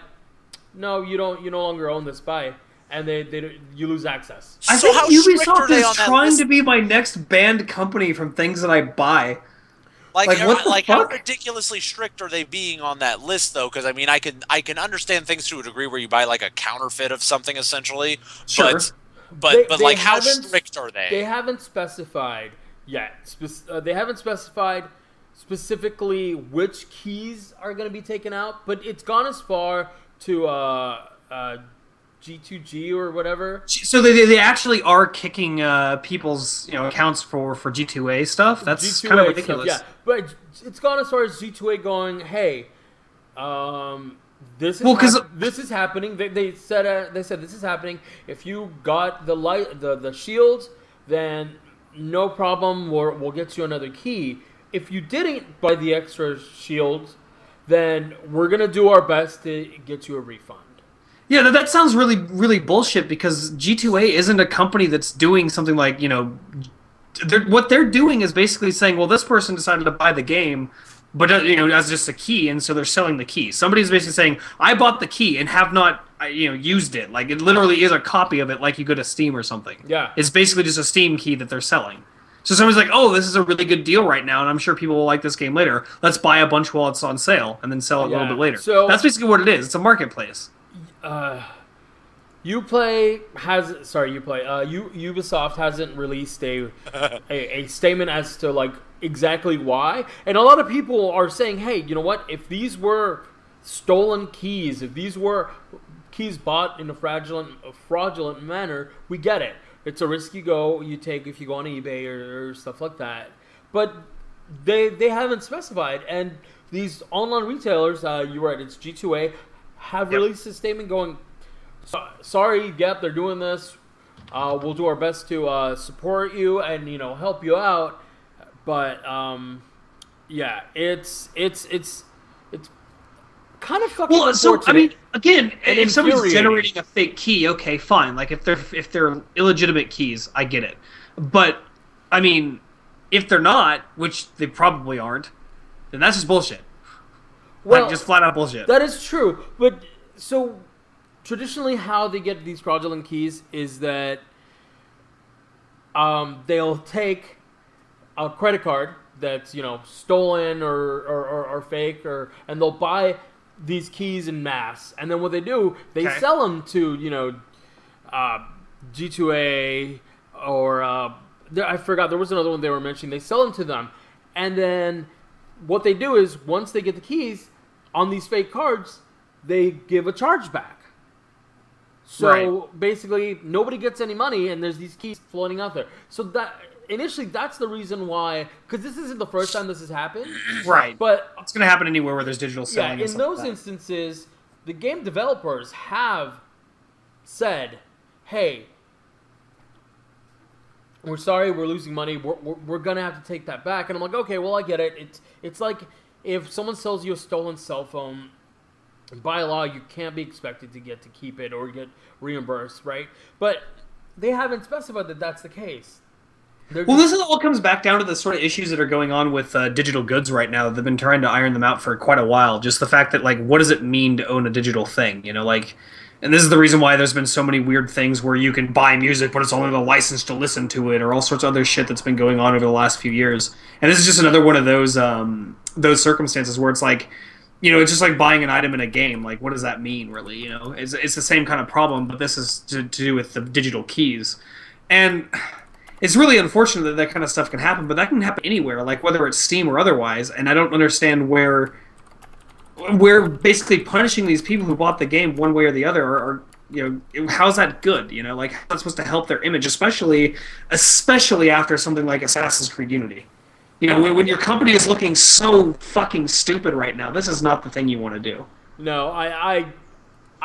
no, you no longer own this buy. And you lose access. I think Ubisoft is trying to be my next banned company from things that I buy. How ridiculously strict are they being on that list, though? Because I mean, I can understand things to a degree where you buy a counterfeit of something, essentially. Sure. But how strict are they? They haven't specified yet. They haven't specified specifically which keys are going to be taken out, but it's gone as far to G2G or whatever. So they actually are kicking people's accounts for G2A stuff. That's kind of ridiculous. Stuff, yeah, but it's gone as far as G2A going, hey, this is happening. They said this is happening. If you got the shields, then no problem. We'll get you another key. If you didn't buy the extra shields, then we're gonna do our best to get you a refund. Yeah, that sounds really, really bullshit because G2A isn't a company that's doing something like, what they're doing is basically saying, well, this person decided to buy the game, but, as just a key, and so they're selling the key. Somebody's basically saying, I bought the key and have not, used it. Like, it literally is a copy of it like you go to Steam or something. Yeah. It's basically just a Steam key that they're selling. So somebody's like, oh, this is a really good deal right now, and I'm sure people will like this game later. Let's buy a bunch while it's on sale, and then sell it a little bit later. So that's basically what it is. It's a marketplace. Ubisoft hasn't released a statement as to like exactly why, and a lot of people are saying, hey, you know what? If these were stolen keys, if these were keys bought in a fraudulent manner, we get it. It's a risk you take if you go on eBay or stuff like that. But they haven't specified, and these online retailers, you're right, it's G2A, have released a statement going, sorry, yep, they're doing this. We'll do our best to support you and help you out. But yeah, it's kind of fucking unfortunate. So I mean, again, if somebody's generating a fake key, okay, fine. Like if they're illegitimate keys, I get it. But I mean, if they're not, which they probably aren't, then that's just bullshit. Well, like, just flat out bullshit. That is true. But so traditionally, how they get these fraudulent keys is that they'll take a credit card that's stolen or fake, and they'll buy these keys in mass, and then what they do, they sell them to G2A or I forgot, there was another one they were mentioning. They sell them to them, and then what they do is once they get the keys on these fake cards, they give a charge back. So basically, nobody gets any money, and there's these keys floating out there. So that initially, that's the reason why, because this isn't the first time this has happened. Right. But it's going to happen anywhere where there's digital selling. Yeah, in those instances, the game developers have said, hey, we're sorry, we're losing money, we're going to have to take that back. And I'm like, okay, well, I get it. It's like if someone sells you a stolen cell phone, by law, you can't be expected to get to keep it or get reimbursed, right? But they haven't specified that that's the case. Well, this is all comes back down to the sort of issues that are going on with digital goods right now. They've been trying to iron them out for quite a while. Just the fact that, like, what does it mean to own a digital thing? And this is the reason why there's been so many weird things where you can buy music, but it's only the license to listen to it, or all sorts of other shit that's been going on over the last few years. And this is just another one of those circumstances where it's like, it's just like buying an item in a game. Like, what does that mean, really? It's the same kind of problem, but this is to do with the digital keys. And it's really unfortunate that kind of stuff can happen, but that can happen anywhere, like whether it's Steam or otherwise. And I don't understand where we're basically punishing these people who bought the game one way or the other, or how's that good? Like, how's that supposed to help their image, especially after something like Assassin's Creed Unity. When your company is looking so fucking stupid right now, this is not the thing you want to do. No, I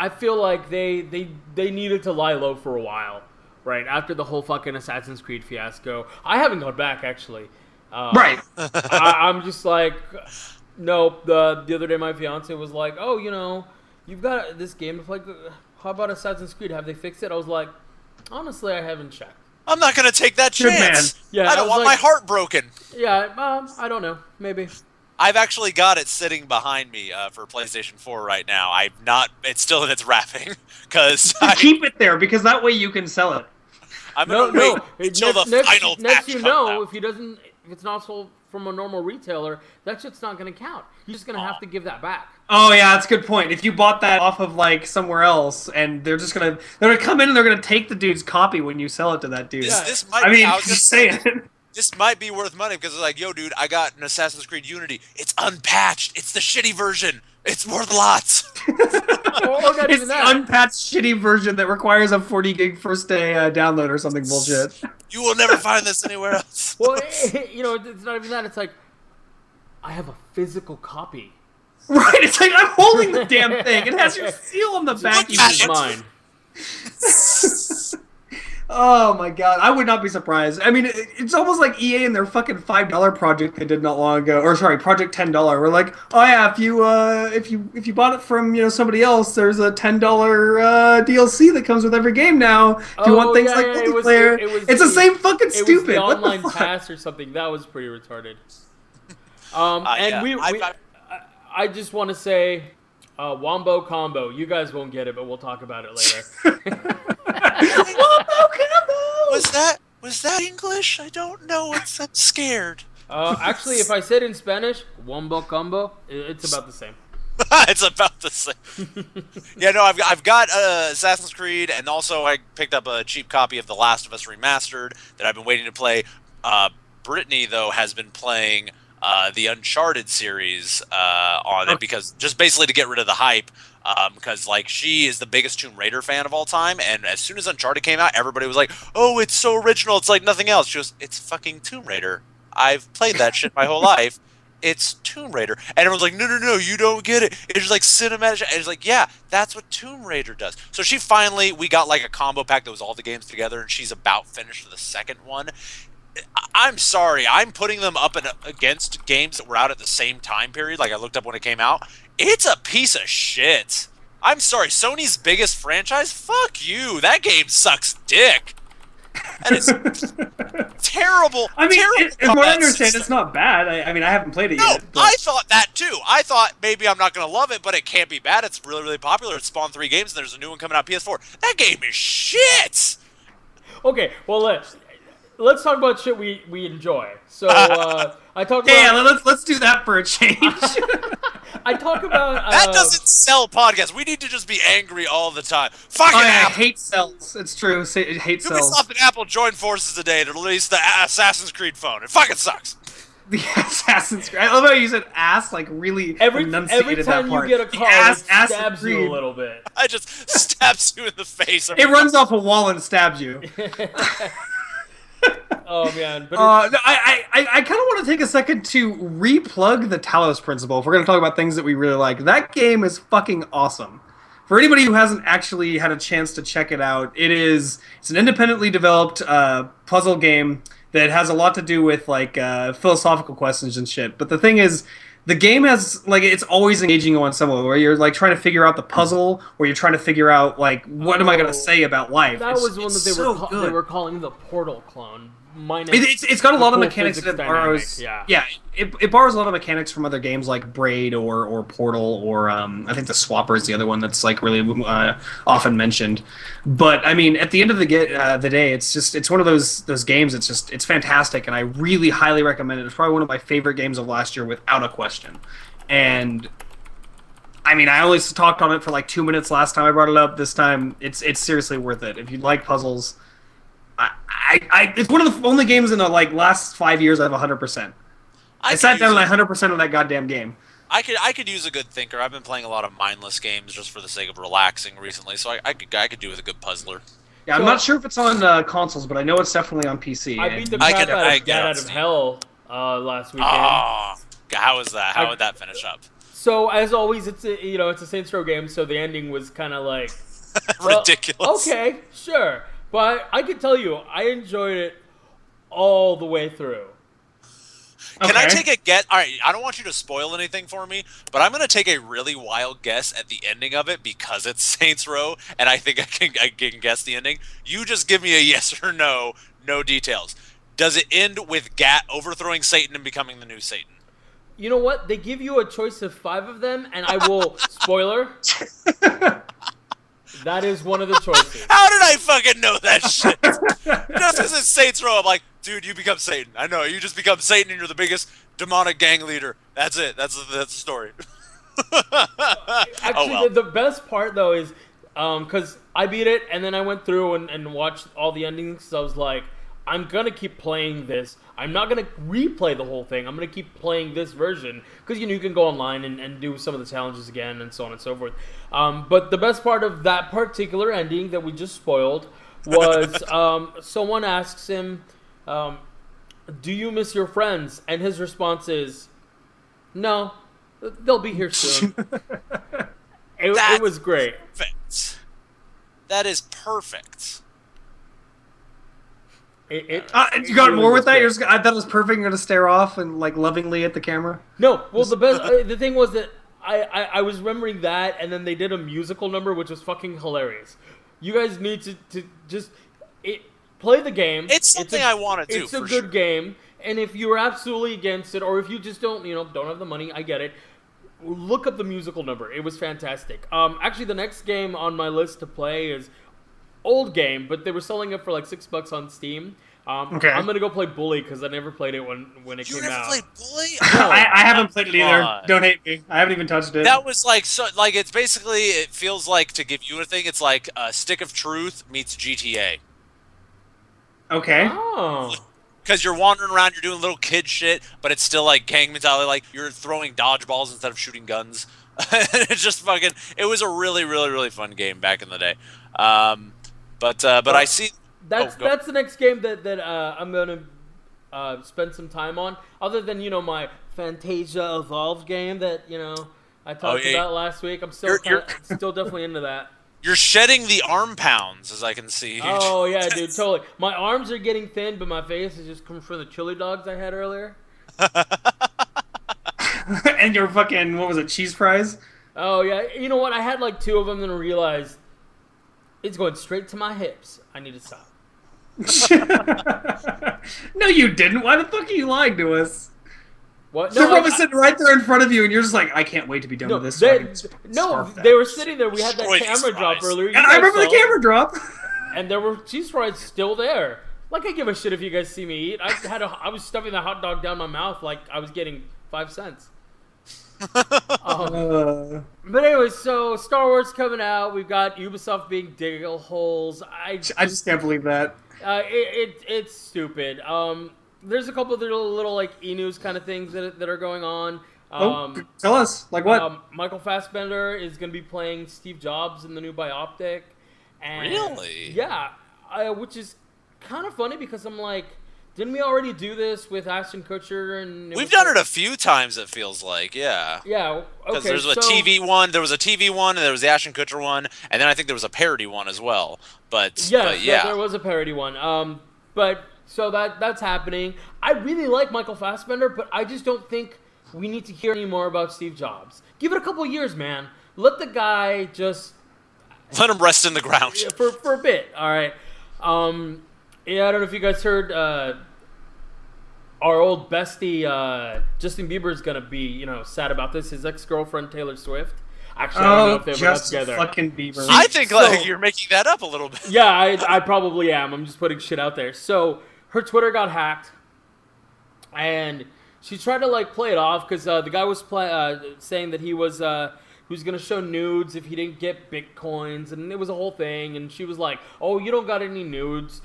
feel like they needed to lie low for a while. Right, after the whole fucking Assassin's Creed fiasco. I haven't gone back, actually. Right. I'm just like, nope. The other day my fiance was like, oh, you've got this game to play. How about Assassin's Creed? Have they fixed it? I was like, honestly, I haven't checked. I'm not going to take that chance. Man. Yeah, I don't want my heart broken. Yeah, I don't know. Maybe. I've actually got it sitting behind me for PlayStation 4 right now. It's still in its wrapping. Keep it there, because that way you can sell it. I'm going to wait until the final patch comes out. If it's not sold from a normal retailer, that shit's not going to count. You're just going to have to give that back. Oh yeah, that's a good point. If you bought that off of like somewhere else, and they're gonna come in and they're gonna take the dude's copy when you sell it to that dude. This might just saying. This might be worth money because it's like, yo, dude, I got an Assassin's Creed Unity. It's unpatched. It's the shitty version. It's worth lots. It's the unpatched shitty version that requires a 40 gig first day download or something bullshit. You will never find this anywhere else. Well, it's not even that. It's like, I have a physical copy. Right, it's like, I'm holding the damn thing. It has your seal on the back. It's mine. Oh my god, I would not be surprised. I mean, it's almost like EA and their fucking $5 project they did not long ago, or sorry, Project $10. We're like, oh yeah, if you bought it from somebody else, there's a $10 DLC that comes with every game now. If you want things like multiplayer, it's the same fucking stupid. It was the online pass or something. That was pretty retarded. I just want to say, Wombo Combo. You guys won't get it, but we'll talk about it later. Wombo Combo! Was that English? I don't know. I'm scared. Actually, if I said in Spanish, Wombo Combo, it's about the same. It's about the same. Yeah, no, I've got Assassin's Creed, and also I picked up a cheap copy of The Last of Us Remastered that I've been waiting to play. Brittany, though, has been playing the Uncharted series on it, because just basically to get rid of the hype, because like she is the biggest Tomb Raider fan of all time, and as soon as Uncharted came out, everybody was like, "Oh, it's so original! It's like nothing else." She goes, "It's fucking Tomb Raider. I've played that shit my whole life. It's Tomb Raider." And everyone's like, no, you don't get it. It's just like cinematic. And it's like, yeah, that's what Tomb Raider does. So we got like a combo pack that was all the games together, and she's about finished with the second one. I'm sorry, I'm putting them up against games that were out at the same time period. Like I looked up when it came out. It's a piece of shit. I'm sorry, Sony's biggest franchise? Fuck you. That game sucks dick. And it's terrible. I mean, terrible from what I understand, it's not bad. I mean, I haven't played it yet. No, I thought that too. I thought maybe I'm not going to love it, but it can't be bad. It's really, really popular. It spawned 3 games, and there's a new one coming out PS4. That game is shit. Okay, well, let's talk about shit we enjoy. So I talk about... Yeah, let's do that for a change. I talk about... that doesn't sell podcasts. We need to just be angry all the time. Fucking Apple. Hate sells. It's true. Hate sells. Ubisoft and Apple joined forces today to release the Assassin's Creed phone. It fucking sucks. The Assassin's Creed. I love how you said ass, like really every time you get a call, it stabs you a little bit. I just stabs you in the face. It runs off a wall and stabs you. Oh man! But I kind of want to take a second to replug the Talos Principle. If we're going to talk about things that we really like, that game is fucking awesome. For anybody who hasn't actually had a chance to check it out, it's an independently developed puzzle game that has a lot to do with like philosophical questions and shit. But the thing is, the game has like it's always engaging you on some level, where you're like trying to figure out the puzzle, or you're trying to figure out like what am I going to say about life. That was one that they were calling the Portal clone. It's got a lot of mechanics that borrows. Yeah. It borrows a lot of mechanics from other games like Braid or Portal or I think the Swapper is the other one that's like really often mentioned. But I mean, at the end of the day, it's one of those games. It's fantastic, and I really highly recommend it. It's probably one of my favorite games of last year, without a question. And I mean, I only talked on it for like 2 minutes last time I brought it up. This time, it's seriously worth it. If you like puzzles. It's one of the only games in the like last 5 years I've 100%. I sat down and 100% of that goddamn game. I could use a good thinker. I've been playing a lot of mindless games just for the sake of relaxing recently, so I could do with a good puzzler. Yeah, I'm not sure if it's on consoles, but I know it's definitely on PC. I beat the crap out of Hell last weekend. Oh, how was that? How would that finish up? So as always, it's a Saints Row game, so the ending was kind of like ridiculous. Okay, sure. But I can tell you, I enjoyed it all the way through. Can I take a guess? All right, I don't want you to spoil anything for me, but I'm going to take a really wild guess at the ending of it because it's Saints Row, and I think I can guess the ending. You just give me a yes or no, no details. Does it end with Gat overthrowing Satan and becoming the new Satan? You know what? They give you a choice of 5 of them, and I will... spoiler... That is one of the choices. How did I fucking know that shit? Just as it's Saints Row, I'm like, dude, you become Satan. I know, you just become Satan and you're the biggest demonic gang leader. That's it. That's the story. Actually, the best part, though, is because I beat it, and then I went through and watched all the endings, so I was like, I'm going to keep playing this. I'm not going to replay the whole thing. I'm going to keep playing this version. Because, you can go online and do some of the challenges again and so on and so forth. But the best part of that particular ending that we just spoiled was someone asks him, do you miss your friends? And his response is, no, they'll be here soon. It was great. Perfect. That is perfect. You got more with that? I thought it was perfect. You're gonna stare off and like lovingly at the camera. No, well, the thing was that I was remembering that, and then they did a musical number which was fucking hilarious. You guys need to just play the game. It's something I want to do. It's a good game, and if you're absolutely against it, or if you just don't have the money, I get it. Look up the musical number. It was fantastic. Actually, the next game on my list to play is old game, but they were selling it for like $6 on Steam. Okay. I'm gonna go play Bully because I never played it when it came out. You never played Bully? I haven't played it either. Don't hate me. I haven't even touched it. That was it's basically, it feels like, to give you a thing, it's like Stick of Truth meets GTA. Okay. Oh. Because you're wandering around, you're doing little kid shit, but it's still like gang mentality. Like you're throwing dodgeballs instead of shooting guns. It's just fucking. It was a really, really, really fun game back in the day. But I see. That's the next game that I'm gonna spend some time on. Other than my Fantasia Evolved game that I talked about last week. I'm still definitely into that. You're shedding the arm pounds, as I can see. Oh yeah, dude, totally. My arms are getting thin, but my face is just coming from the chili dogs I had earlier. And your fucking, what was it, cheese fries? Oh yeah, you know what? I had like 2 of them and realized it's going straight to my hips. I need to stop. No, you didn't. Why the fuck are you lying to us? What? No, the was sitting right there in front of you, and you're just like, I can't wait to be done with this. They were sitting there. We had that camera drop earlier. And I remember the camera drop. And there were cheese fries still there. Like, I give a shit if you guys see me eat. I was stuffing the hot dog down my mouth like I was getting 5 cents. But anyway, so Star Wars coming out. We've got Ubisoft being diggle holes. I just can't believe that. It's stupid. There's a couple of little like e-news kind of things that are going on. Tell us, like what? Michael Fassbender is going to be playing Steve Jobs in the new biopic. And really? Yeah, which is kind of funny because I'm like, didn't we already do this with Ashton Kutcher? And we've done it a few times. It feels like, yeah. Yeah. Because there's a TV one. There was a TV one, and there was the Ashton Kutcher one, and then I think there was a parody one as well. But yeah, there was a parody one. But so that's happening. I really like Michael Fassbender, but I just don't think we need to hear any more about Steve Jobs. Give it a couple years, man. Let the guy just let him rest in the ground for a bit. All right. Yeah, I don't know if you guys heard. Our old bestie Justin Bieber is gonna be, sad about this. His ex-girlfriend Taylor Swift. Actually, I don't know if they were together. Fucking Bieber. I think like you're making that up a little bit. Yeah, I probably am. I'm just putting shit out there. So her Twitter got hacked, and she tried to like play it off because the guy was saying that he was gonna show nudes if he didn't get bitcoins, and it was a whole thing. And she was like, "Oh, you don't got any nudes.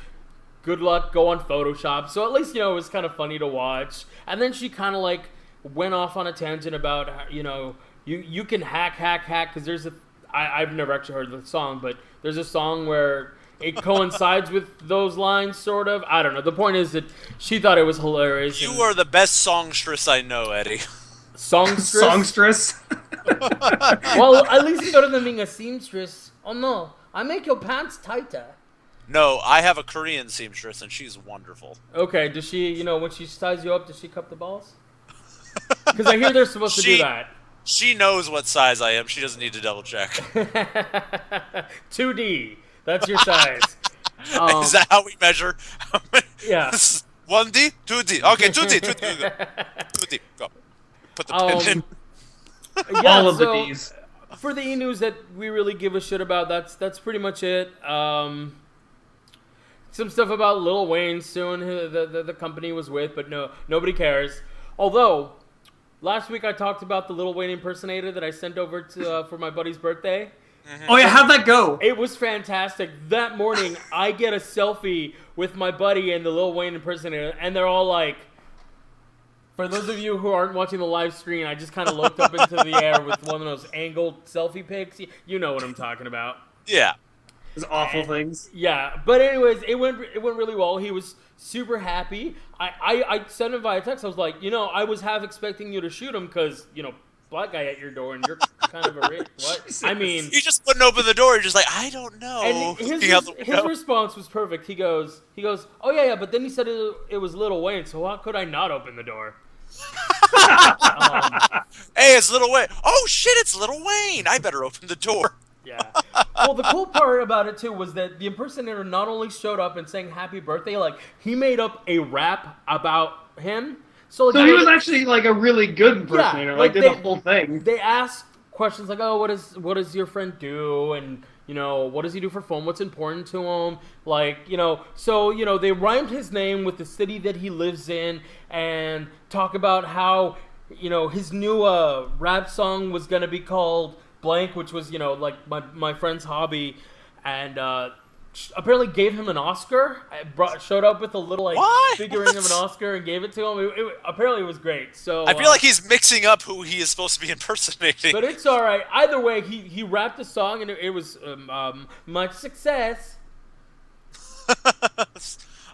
Good luck, go on Photoshop." So at least, it was kind of funny to watch. And then she kind of like went off on a tangent about, you can hack, because I've never actually heard the song, but there's a song where it coincides with those lines, sort of. I don't know. The point is that she thought it was hilarious. You are the best songstress I know, Eddie. Songstress? Songstress? Well, at least it's better than being a seamstress. Oh no, I make your pants tighter. No, I have a Korean seamstress, and she's wonderful. Okay, does she, when she ties you up, does she cup the balls? Because I hear they're supposed to do that. She knows what size I am. She doesn't need to double check. 2D. That's your size. Is that how we measure? Yeah. 1D? 2D. Okay, 2D. 2D. Go. Put the pin in. Yeah, all of the Ds. For the e-news that we really give a shit about, that's pretty much it. Some stuff about Lil Wayne soon, who the company was with, but nobody cares. Although, last week I talked about the Lil Wayne impersonator that I sent over to for my buddy's birthday. Mm-hmm. Oh yeah, how'd that go? It was fantastic. That morning, I get a selfie with my buddy and the Lil Wayne impersonator, and they're all like, for those of you who aren't watching the live stream, I just kind of looked up into the air with one of those angled selfie pics. You know what I'm talking about. Yeah. Those awful things. Yeah, but anyways, it went really well. He was super happy. I sent him via text. I was like, I was half expecting you to shoot him because, black guy at your door, and you're kind of a rich. What? I mean, you just wouldn't open the door. You're just like, I don't know. And his response was perfect. He goes, oh yeah, but then he said it was Lil Wayne, so how could I not open the door? Hey, it's Lil Wayne. Oh shit, it's Lil Wayne. I better open the door. Yeah. Well, the cool part about it too was that the impersonator not only showed up and sang happy birthday, like he made up a rap about him. So he was actually like a really good impersonator. Yeah, like did the whole thing. They asked questions like, "Oh, what does your friend do?" And what does he do for fun? What's important to him? Like, so they rhymed his name with the city that he lives in, and talk about how his new rap song was gonna be called blank, which was like my friend's hobby, and apparently gave him an Oscar. Showed up with a little figurine of an Oscar and gave it to him. Apparently it was great. So I feel like he's mixing up who he is supposed to be impersonating. But it's all right. Either way, he rapped the song and it was much success.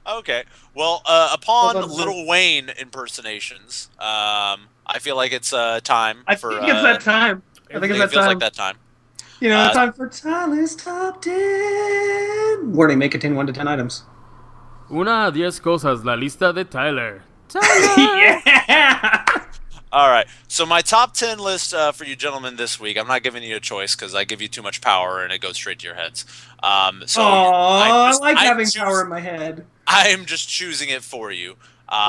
Okay. Well, upon Lil Wayne impersonations, I feel like it's time. I think it's that time. I think it feels like that time. Time for Tyler's Top 10. Warning, may contain 1 to 10 items. Una 10 cosas, la lista de Tyler. Yeah! All right. So my top 10 list for you gentlemen this week, I'm not giving you a choice because I give you too much power and it goes straight to your heads. I like having power in my head. I'm just choosing it for you.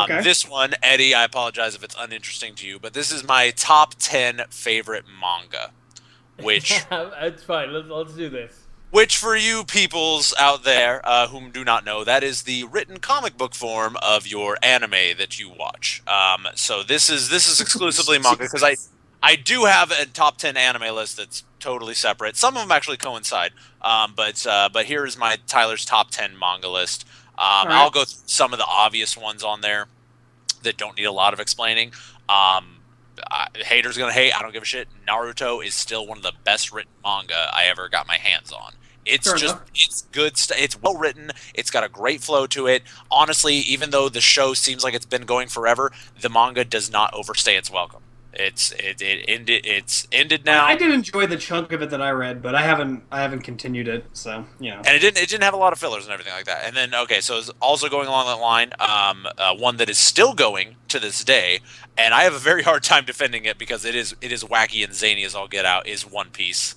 Okay. This one, Eddie, I apologize if it's uninteresting to you, but this is my top 10 favorite manga. Which it's fine. Let's do this. Which, for you peoples out there whom do not know, that is the written comic book form of your anime that you watch. So this is exclusively manga because I do have a top 10 anime list that's totally separate. Some of them actually coincide. But here is my Tyler's top 10 manga list. Right. I'll go through some of the obvious ones on there that don't need a lot of explaining. Haters gonna hate. I don't give a shit. Naruto is still one of the best written manga I ever got my hands on. It's good stuff. It's well written. It's got a great flow to it. Honestly, even though the show seems like it's been going forever, the manga does not overstay its welcome. It's ended now. I did enjoy the chunk of it that I read, but I haven't continued it. So And it didn't have a lot of fillers and everything like that. And then so it's also going along that line. One that is still going to this day, and I have a very hard time defending it because it is wacky and zany as all get out. Is One Piece.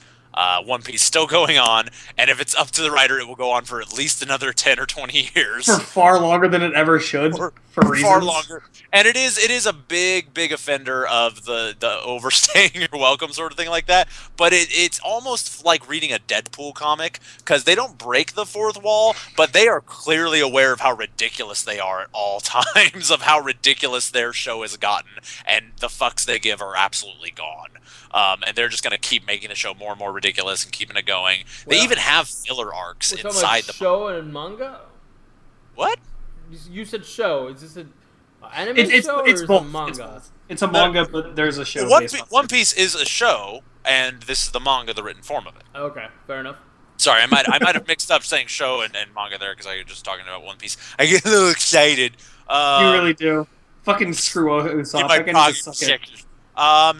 One Piece still going on, and if it's up to the writer, it will go on for at least another 10 or 20 years. For far longer than it ever should. For reasons. Far longer. And it is a big offender of the overstaying your welcome sort of thing like that. But it's almost like reading a Deadpool comic, because they don't break the fourth wall, but they are clearly aware of how ridiculous they are at all times, of how ridiculous their show has gotten, and the fucks they give are absolutely gone. And they're just going to keep making the show more and more ridiculous and keeping it going. They even have filler arcs inside the show and manga. What? You said show. Is this an anime show or is it a manga? It's a manga, but there's a show. One Piece is a show, and this is the manga, the written form of it. Okay, fair enough. Sorry, I might have mixed up saying show and manga there because I was just talking about One Piece. I get a little excited. You really do. Fucking screw Usopp.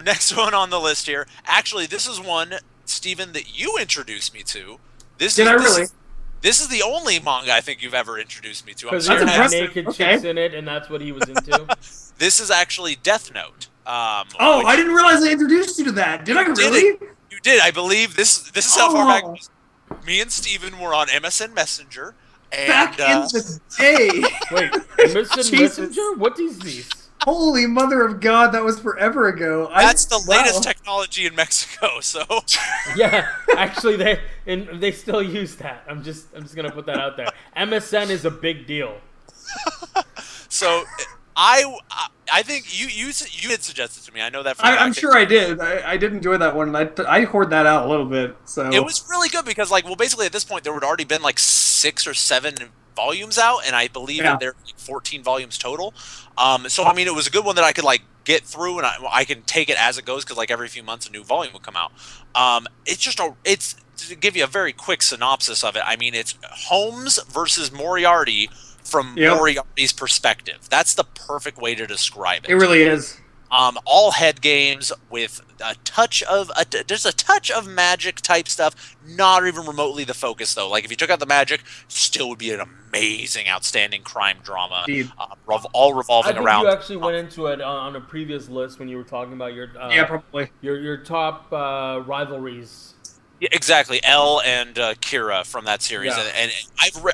Next one on the list here. Actually, this is one, Steven, that you introduced me to. This is the only manga I think you've ever introduced me to. Because there had naked chicks in it, and that's what he was into. This is actually Death Note. I didn't realize I introduced you to that. Did I really? You did. I believe this is how far back. Me and Steven were on MSN Messenger. And, back in the day. Wait, MSN Messenger? What is this? Holy mother of God, that was forever ago. That's the latest technology in Mexico, so... Yeah, actually, they still use that. I'm just going to put that out there. MSN is a big deal. So, I think you had suggested to me. I know that. I'm sure I did. I did enjoy that one. I hoard that out a little bit. So it was really good because, basically at this point there had already been 6 or 7 volumes out, and I believe that there are 14 volumes total. So I mean, it was a good one that I could get through, and I can take it as it goes because every few months a new volume will come out. It's to give you a very quick synopsis of it. I mean, it's Holmes versus Moriarty from Moriarty's perspective. That's the perfect way to describe it. It really is. All head games with a touch of there's a touch of magic type stuff. Not even remotely the focus though. Like if you took out the magic, still would be an amazing, outstanding crime drama. All revolving around. You actually went into it on a previous list when you were talking about your probably your top rivalries. Yeah, exactly, Elle and Kira from that series, and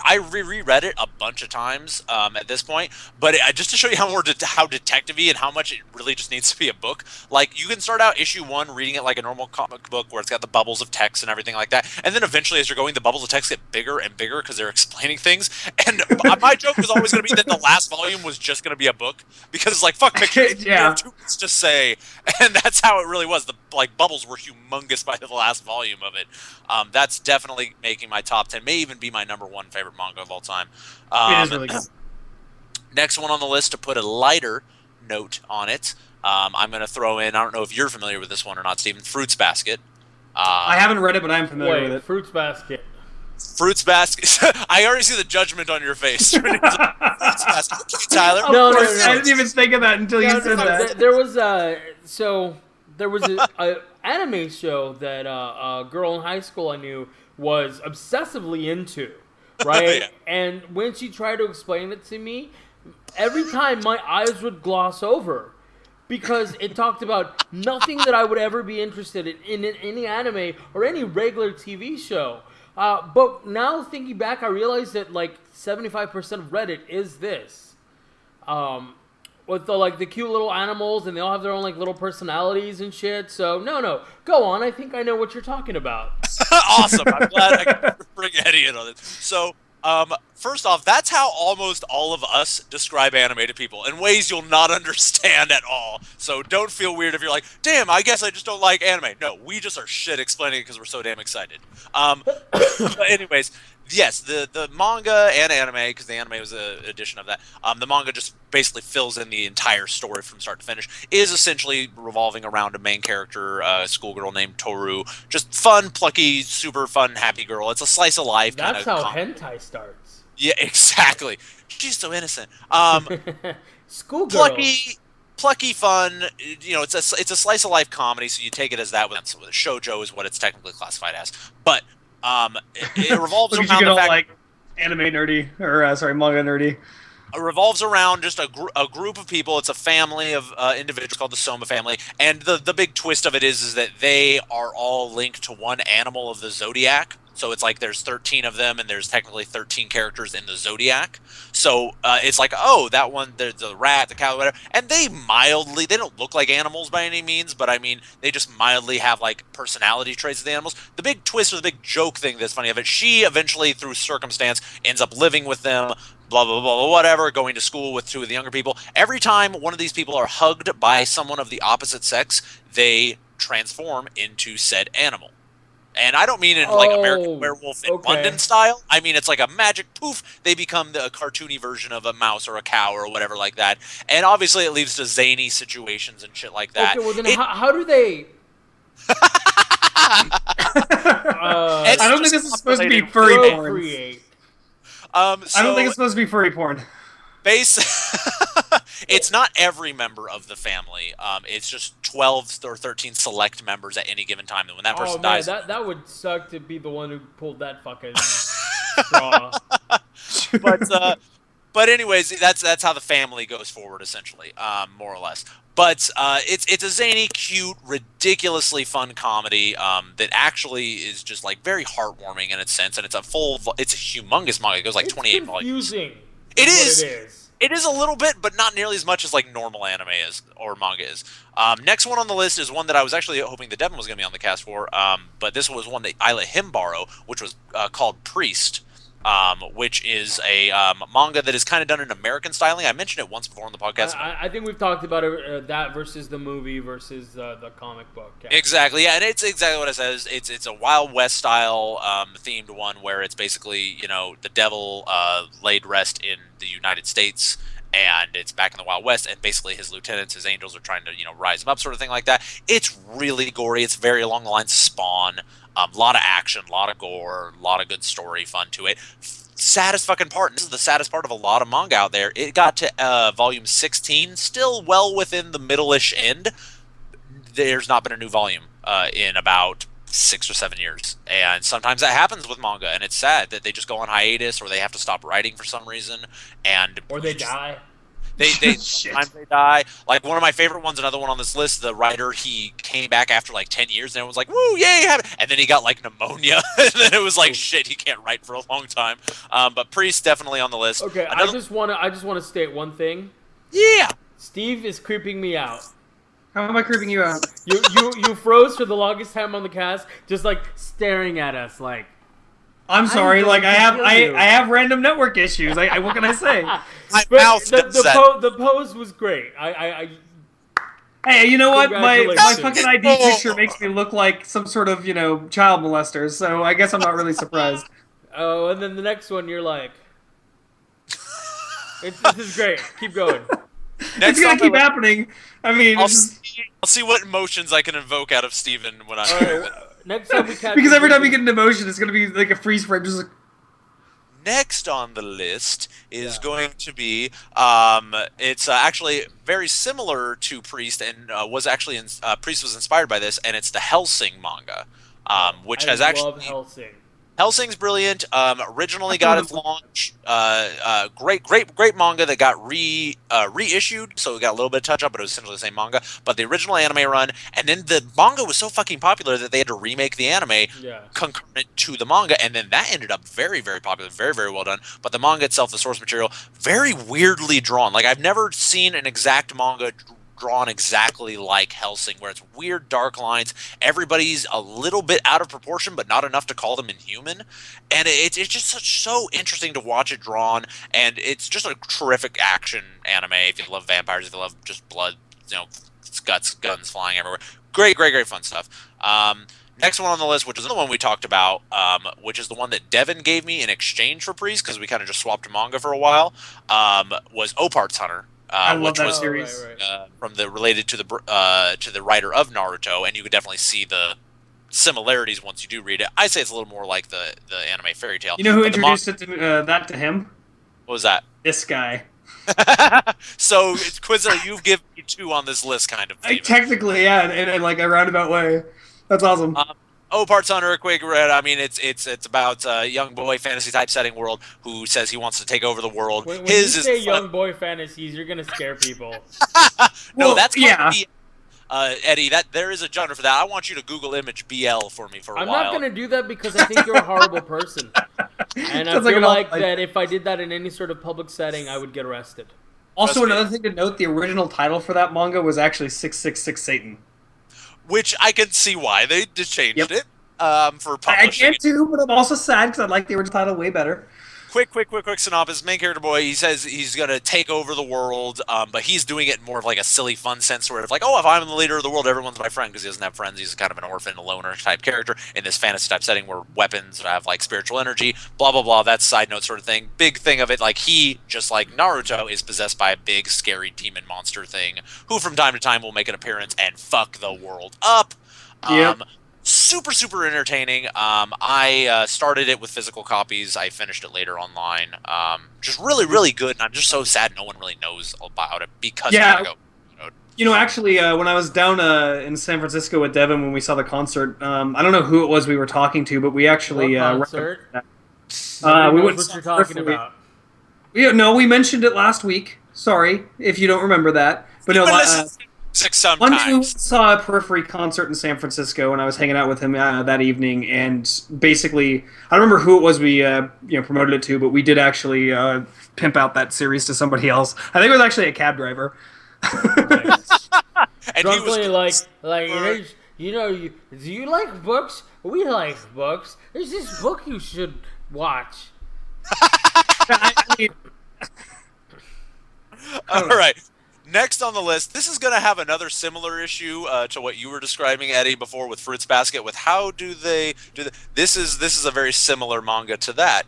I reread it a bunch of times at this point. But just to show you how detective-y and how much it really just needs to be a book. Like you can start out issue 1 reading it like a normal comic book where it's got the bubbles of text and everything like that, and then eventually as you're going, the bubbles of text get bigger and bigger because they're explaining things. And my joke was always going to be that the last volume was just going to be a book because it's like fuck, pictures, you have 2 minutes to say, and that's how it really was. The bubbles were humongous by the last volume of it. That's definitely making my top 10. May even be my number 1 favorite manga of all time. It is really good. Next one on the list, to put a lighter note on it, I'm going to throw in, I don't know if you're familiar with this one or not, Steven, Fruits Basket. I haven't read it, but I'm familiar with it. Fruits Basket. Fruits Basket. I already see the judgment on your face. Fruits Basket. Okay, Tyler. No. I didn't even think of that until you said that. There was a anime show that a girl in high school I knew was obsessively into, right? And when she tried to explain it to me, every time my eyes would gloss over because it talked about nothing that I would ever be interested in any anime or any regular TV show. But now thinking back, I realized that 75% of Reddit is this. With the cute little animals, and they all have their own little personalities and shit. So no, go on. I think I know what you're talking about. Awesome. I'm glad I could bring Eddie in on it. So, first off, that's how almost all of us describe anime to people in ways you'll not understand at all. So don't feel weird if you're like, damn, I guess I just don't like anime. No, we just are shit explaining it because we're so damn excited. But anyways, yes, the manga and anime, because the anime was an edition of that, the manga just basically fills in the entire story from start to finish, is essentially revolving around a main character, a schoolgirl named Toru. Just fun, plucky, super fun, happy girl. It's a slice of life. That's how hentai starts. Yeah, exactly. She's so innocent. Schoolgirl. Plucky, fun. You know, it's a slice of life comedy, so you take it as that. Shoujo is what it's technically classified as, but it revolves around the fact anime nerdy or manga nerdy. It revolves around just a group of people. It's a family of individuals called the Soma family, and the big twist of it is that they are all linked to one animal of the zodiac. So it's there's 13 of them, and there's technically 13 characters in the zodiac. So it's that one, there's the rat, the cow, whatever, and they don't look like animals by any means, but I mean, they just mildly have personality traits of the animals. The big twist or the big joke thing that's funny of it, she eventually, through circumstance, ends up living with them, blah, blah, blah, whatever, going to school with 2 of the younger people. Every time one of these people are hugged by someone of the opposite sex, they transform into said animal. And I don't mean in American Werewolf in London style. I mean it's like a magic poof. They become a cartoony version of a mouse or a cow or whatever like that. And obviously it leads to zany situations and shit like that. Okay, well then how do they... I don't think this is supposed to be furry porn. I don't think it's supposed to be furry porn. It's not every member of the family. It's just 12 or 13 select members at any given time. And when that person dies, that would suck to be the one who pulled that fucking straw. But anyways, that's how the family goes forward, essentially, more or less. But it's a zany, cute, ridiculously fun comedy that actually is just very heartwarming in its sense, and it's a humongous manga. It goes 28 volumes. It is. It is a little bit, but not nearly as much as normal anime is or manga is. Next one on the list is one that I was actually hoping that Devin was going to be on the cast for, but this was one that I let him borrow, which was called Priest, which is a manga that is kind of done in American styling. I mentioned it once before on the podcast. I think we've talked about it, that versus the movie versus the comic book. Yeah. Exactly, yeah, and it's exactly what it says. It's a Wild West style themed one where it's basically the devil laid rest in the United States, and it's back in the Wild West, and basically his lieutenants, his angels, are trying to rise him up, sort of thing like that. It's really gory. It's very along the lines of Spawn. A lot of action, a lot of gore, a lot of good story fun to it. saddest fucking part, and this is the saddest part of a lot of manga out there, it got to volume 16, still well within the middle-ish end. There's not been a new volume in about 6 or 7 years, and sometimes that happens with manga, and it's sad that they just go on hiatus or they have to stop writing for some reason, or they die. They sometimes they die. Like one of my favorite ones, another one on this list, the writer, he came back after like 10 years, and everyone's like, "Woo, yay!" And then he got like pneumonia, and then it was like, "Shit, he can't write for a long time." But Priest definitely on the list. Okay, I just want to state one thing. Yeah, Steve is creeping me out. How am I creeping you out? You froze for the longest time on the cast, just like staring at us, like. I'm sorry, like I have random network issues. What can I say? The pose was great. Hey, you know what? My fucking ID picture makes me look like some sort of, child molester, so I guess I'm not really surprised. Oh, and then the next one, you're like, this is great. Keep going. It's gonna keep happening. I mean, I'll see what emotions I can invoke out of Steven when I'm doing it. Next time we catch because every time you get an emotion, it's gonna be like a freeze frame, just like. Next on the list is going to be it's actually very similar to Priest, and was actually Priest was inspired by this, and it's the Hellsing manga, which has actually love Hellsing. Hellsing's brilliant. Originally got its launch. Great manga that got reissued, so it got a little bit of touch up, but it was essentially the same manga. But the original anime run, and then the manga was so fucking popular that they had to remake the anime concurrent to the manga, and then that ended up very, very popular, very, very well done. But the manga itself, the source material, very weirdly drawn. Like I've never seen an exact manga drawn exactly like Hellsing, where it's weird dark lines, everybody's a little bit out of proportion but not enough to call them inhuman, and it's just so interesting to watch it drawn, and it's just a terrific action anime if you love vampires, if you love just blood, guts, guns flying everywhere. Great fun stuff. Next one on the list, which is the one we talked about, which is the one that Devin gave me in exchange for Priest, because we kind of just swapped manga for a while, was Opart's Hunter. I love which that was series. From related to the writer of Naruto, and you could definitely see the similarities once you do read it. I say it's a little more like the anime Fairy Tail. You know who introduced that to him? What was that? This guy. So Quizzo, you've given me 2 on this list, kind of. Technically, yeah, in like a roundabout way. That's awesome. Opart's Hunter, a quick read. I mean, it's about a young boy fantasy type setting world who says he wants to take over the world. When you say young boy fantasies, you're gonna scare people. No, that's Eddie. That there is a genre for that. I want you to Google image BL for me for a while. I'm not gonna do that because I think you're a horrible person, and I feel like that if I did that in any sort of public setting, I would get arrested. Also, another thing to note: the original title for that manga was actually 666 Satan. Which I can see why they just changed it for publishing. I can too, but I'm also sad because I like the original title way better. Quick synopsis. Main character boy, he says he's going to take over the world, but he's doing it in more of like a silly, fun sense, sort of like, oh, if I'm the leader of the world, everyone's my friend, because he doesn't have friends. He's kind of an orphan, a loner type character in this fantasy type setting where weapons have like spiritual energy, blah, blah, blah. That's side note sort of thing. Big thing of it, like he, just like Naruto, is possessed by a big, scary demon monster thing who from time to time will make an appearance and fuck the world up. Super entertaining. I started it with physical copies. I finished it later online. Just really good, and I'm just so sad no one really knows about it because actually, when I was down in San Francisco with Devin when we saw the concert, I don't know who it was we were talking to, but we actually concert? We went what you're talking about. We mentioned it last week. Sorry if you don't remember that, but no. One time saw a Periphery concert in San Francisco, and I was hanging out with him that evening. And basically, I don't remember who it was we promoted it to, but we did actually pimp out that series to somebody else. I think it was actually a cab driver. And drunkenly, do you like books? We like books. There's this book you should watch. All right. Next on the list, this is going to have another similar issue to what you were describing, Eddie, before with Fruits Basket. With how do they do this is a very similar manga to that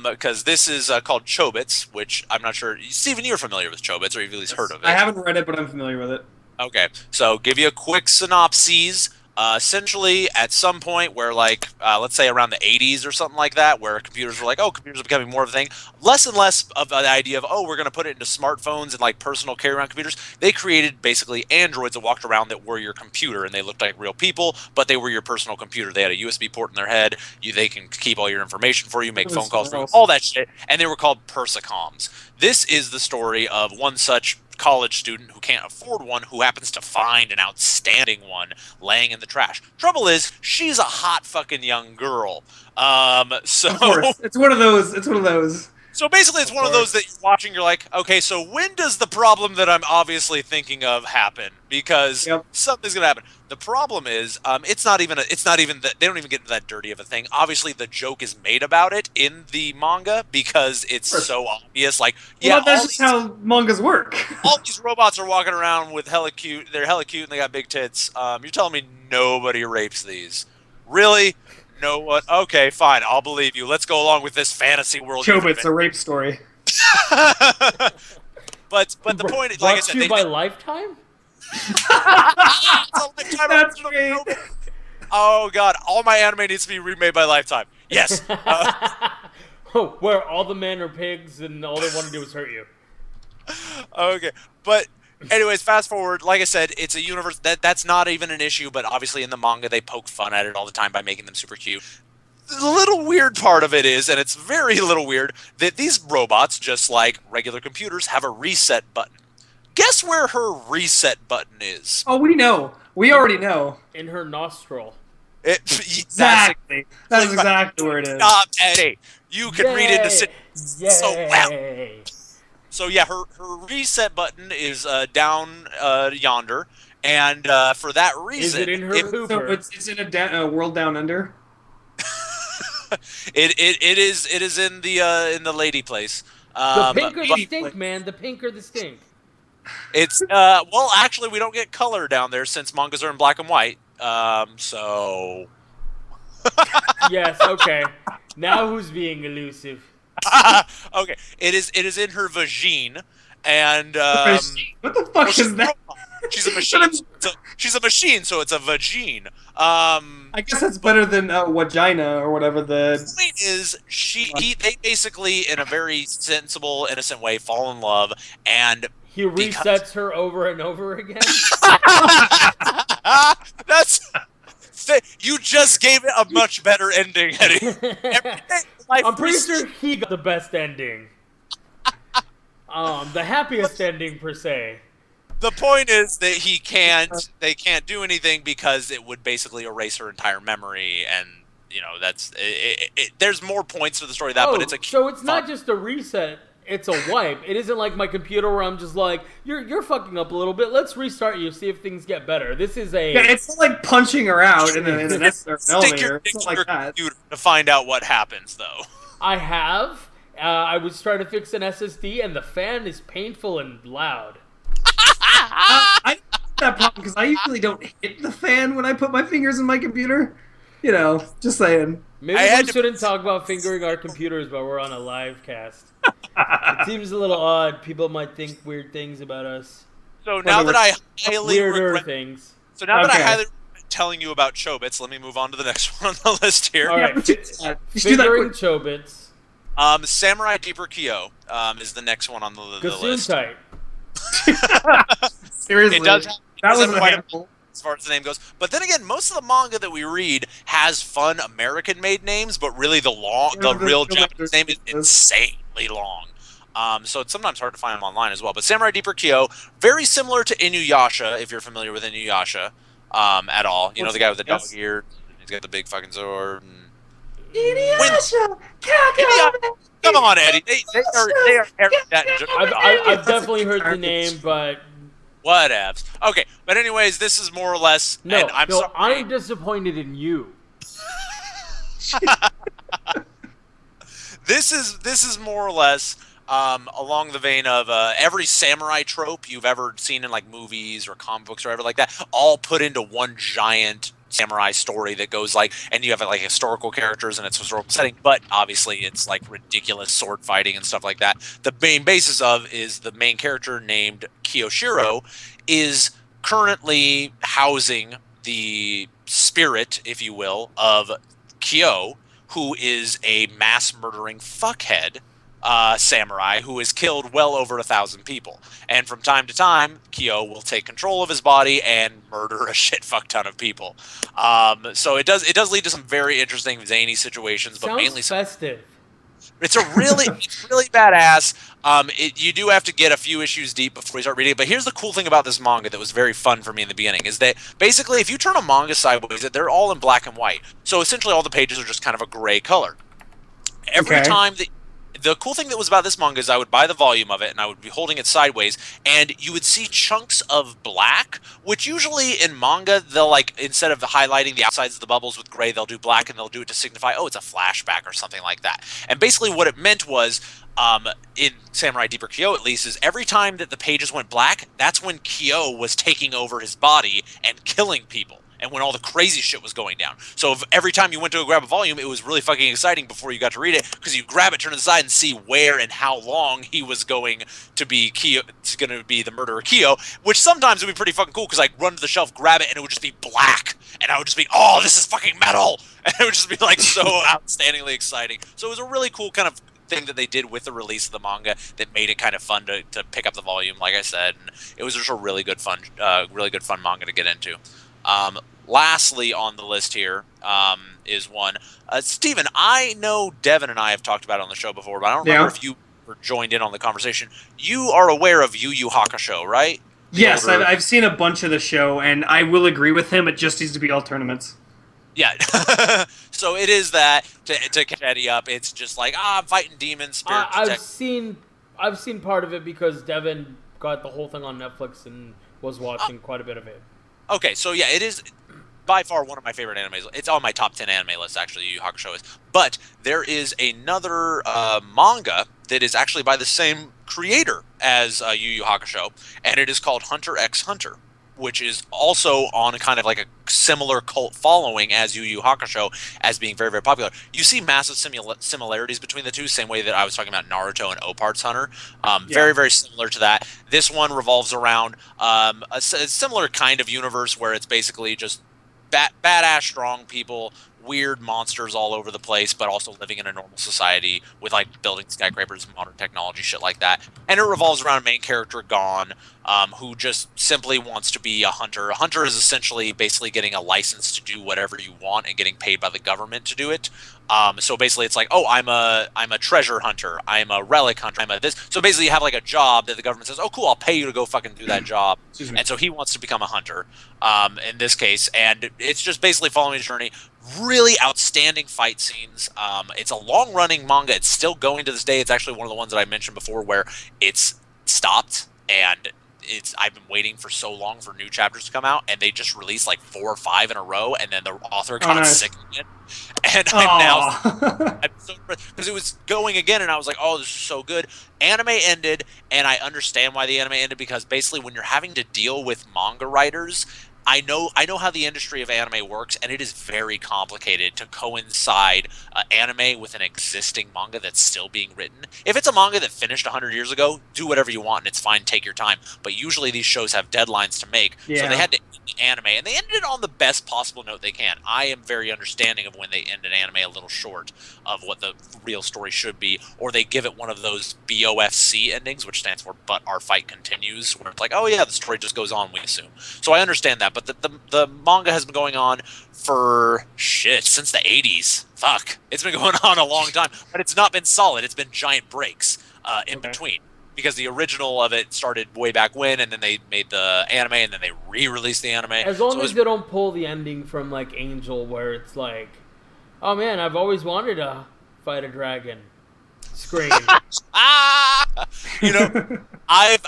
because this is called Chobits, which I'm not sure. Steven, you're familiar with Chobits, or you've at least heard of it. I haven't read it, but I'm familiar with it. Okay, so give you a quick synopsis. Essentially, at some point where, like, let's say around the 80s or something like that, where computers were like, oh, computers are becoming more of a thing, less and less of the idea of, oh, we're going to put it into smartphones and, like, personal carry-around computers. They created, basically, androids that walked around that were your computer, and they looked like real people, but they were your personal computer. They had a USB port in their head. They can keep all your information for you, make phone calls for you, all that shit, and they were called Persicoms. This is the story of one such college student who can't afford one, who happens to find an outstanding one laying in the trash. Trouble is, she's a hot fucking young girl. So of course, it's one of those. So basically, it's one of those that you're watching. You're like, okay, so when does the problem that I'm obviously thinking of happen? Because something's gonna happen. The problem is, it's not even that they don't even get that dirty of a thing. Obviously, the joke is made about it in the manga because it's so obvious. Like, well, that's just how mangas work. All these robots are walking around with hella cute. They're hella cute and they got big tits. You're telling me nobody rapes these? Really? No one? Okay, fine. I'll believe you. Let's go along with this fantasy world. Chobits, a rape story. but the point is, like I said, they by Lifetime. That's great. Oh god, all my anime needs to be remade by Lifetime. Yes. Where all the men are pigs and all they want to do is hurt you. Okay, but anyways, fast forward. Like I said, it's a universe that's not even an issue, but obviously in the manga they poke fun at it all the time by making them super cute. The little weird part of it is, and it's very little weird, that these robots, just like regular computers, have a reset button. Guess where her reset button is? Oh, we know. We already know. In her nostril. Exactly. That's exactly where it is. Stop, Eddie. You can read into it so well. So yeah, her reset button is down yonder, and for that reason, is it in her pooper? So it's in a world down under. it is in the lady place. The pink or the stink, man. The pink or the stink. It's well, actually, we don't get color down there since mangas are in black and white. So. Yes. Okay. Now who's being elusive? Okay, it is in her vagine, and what the fuck is that? She's a machine. She's a machine, so it's a vagine. I guess that's better than vagina or whatever. The point is, they basically, in a very sensible, innocent way, fall in love, and he resets her over and over again. You just gave it a much better ending, Eddie. I'm pretty sure he got the best ending. The happiest ending, per se. The point is that they can't do anything because it would basically erase her entire memory, and that's there's more points to the story than that, but so it's not just a reset. It's a wipe. It isn't like my computer where I'm just like, you're fucking up a little bit. Let's restart you, see if things get better. This is a... Yeah, it's not like punching her out in an elevator. Stick your dick in your computer to find out what happens, though. I have. I was trying to fix an SSD, and the fan is painful and loud. I have that problem because I usually don't hit the fan when I put my fingers in my computer. Just saying. Maybe we shouldn't talk about fingering our computers while we're on a live cast. It seems a little odd. People might think weird things about us. So now that I highly regret things. So now that I highly regret telling you about Chobits, let me move on to the next one on the list here. All right, fingering Chobits. Samurai Deeper Kyo is the next one on the list. Gesundheit. Seriously, that was a handful. As far as the name goes. But then again, most of the manga that we read has fun American-made names, but really the real Japanese name is insanely long. So it's sometimes hard to find them online as well. But Samurai Deeper Kyo, very similar to Inuyasha, if you're familiar with Inuyasha at all. The guy with the dog ear. He's got the big fucking sword. Inuyasha! Come on, Eddie. They are that. I've definitely heard the name, but... Whatevs. Okay, but anyways, this is more or less... No, sorry. I'm disappointed in you. This is more or less along the vein of every samurai trope you've ever seen in like movies or comic books or whatever like that, all put into one giant samurai story that goes like, and you have like historical characters and it's a historical setting, but obviously it's like ridiculous sword fighting and stuff like that. The main basis of is the main character named Kiyoshiro is currently housing the spirit, if you will, of Kyo, who is a mass murdering fuckhead samurai who has killed well over 1,000 people. And from time to time, Kyo will take control of his body and murder a shit fuck ton of people. So it does lead to some very interesting zany situations, but mainly festive. It's really badass. You do have to get a few issues deep before you start reading it. But here's the cool thing about this manga that was very fun for me in the beginning is that basically if you turn a manga sideways, they're all in black and white. So essentially all the pages are just kind of a gray color. Every time that the cool thing that was about this manga is I would buy the volume of it and I would be holding it sideways and you would see chunks of black, which usually in manga they'll like instead of highlighting the outsides of the bubbles with gray, they'll do black and they'll do it to signify, oh, it's a flashback or something like that. And basically what it meant was in Samurai Deeper Kyo at least is every time that the pages went black, that's when Kyo was taking over his body and killing people. And when all the crazy shit was going down. So if every time you went to go grab a volume, it was really fucking exciting before you got to read it, because you grab it, turn to the side, and see where and how long he was going to be the murderer Kyo, which sometimes would be pretty fucking cool, because I'd run to the shelf, grab it, and it would just be black. And I would just be, oh, this is fucking metal! And it would just be like so outstandingly exciting. So it was a really cool kind of thing that they did with the release of the manga that made it kind of fun to pick up the volume, like I said. And it was just a really good fun manga to get into. Lastly on the list here is one. Steven, I know Devin and I have talked about it on the show before, but I don't remember if you were joined in on the conversation. You are aware of Yu Yu Hakusho, right? Yes, I've seen a bunch of the show, and I will agree with him. It just needs to be all tournaments. Yeah. So it is that, to catch Eddie up, it's just like, I'm fighting demons. Spirit I've seen part of it because Devin got the whole thing on Netflix and was watching quite a bit of it. Okay, so yeah, it is by far one of my favorite animes. It's on my top 10 anime list, actually, Yu Yu Hakusho is. But there is another manga that is actually by the same creator as Yu Yu Hakusho, and it is called Hunter x Hunter, which is also on kind of like a similar cult following as Yu Yu Hakusho, as being very, very popular. You see massive similarities between the two, same way that I was talking about Naruto and Opart's Hunter. Very, very similar to that. This one revolves around a similar kind of universe where it's basically just badass, strong people, weird monsters all over the place, but also living in a normal society with like building skyscrapers, modern technology, shit like that. And it revolves around a main character, Gon, who just simply wants to be a hunter. A hunter is essentially basically getting a license to do whatever you want and getting paid by the government to do it. So basically it's like, oh, I'm a treasure hunter, I'm a relic hunter, I'm a this. So basically you have like a job that the government says, oh cool, I'll pay you to go fucking do that job. And so he wants to become a hunter in this case. And it's just basically following his journey. Really outstanding fight scenes. It's a long-running manga. It's still going to this day. It's actually one of the ones that I mentioned before where it's stopped, and I've been waiting for so long for new chapters to come out, and they just released like 4 or 5 in a row, and then the author got sick again. And I'm so because it was going again, and I was like, oh, this is so good. Anime ended, and I understand why the anime ended, because basically when you're having to deal with manga writers, I know how the industry of anime works, and it is very complicated to coincide anime with an existing manga that's still being written. If it's a manga that finished 100 years ago, do whatever you want, and it's fine, take your time. But usually these shows have deadlines to make, so they had to end the anime, and they ended it on the best possible note they can. I am very understanding of when they end an anime a little short of what the real story should be, or they give it one of those BOFC endings, which stands for But Our Fight Continues, where it's like, oh yeah, the story just goes on, we assume. So I understand that. But the manga has been going on for since the 80s. Fuck, it's been going on a long time, but it's not been solid. It's been giant breaks in between, because the original of it started way back when, and then they made the anime, and then they re-released the anime. As long as they don't pull the ending from like Angel, where it's like, oh man, I've always wanted to fight a dragon. Scream. You know, I've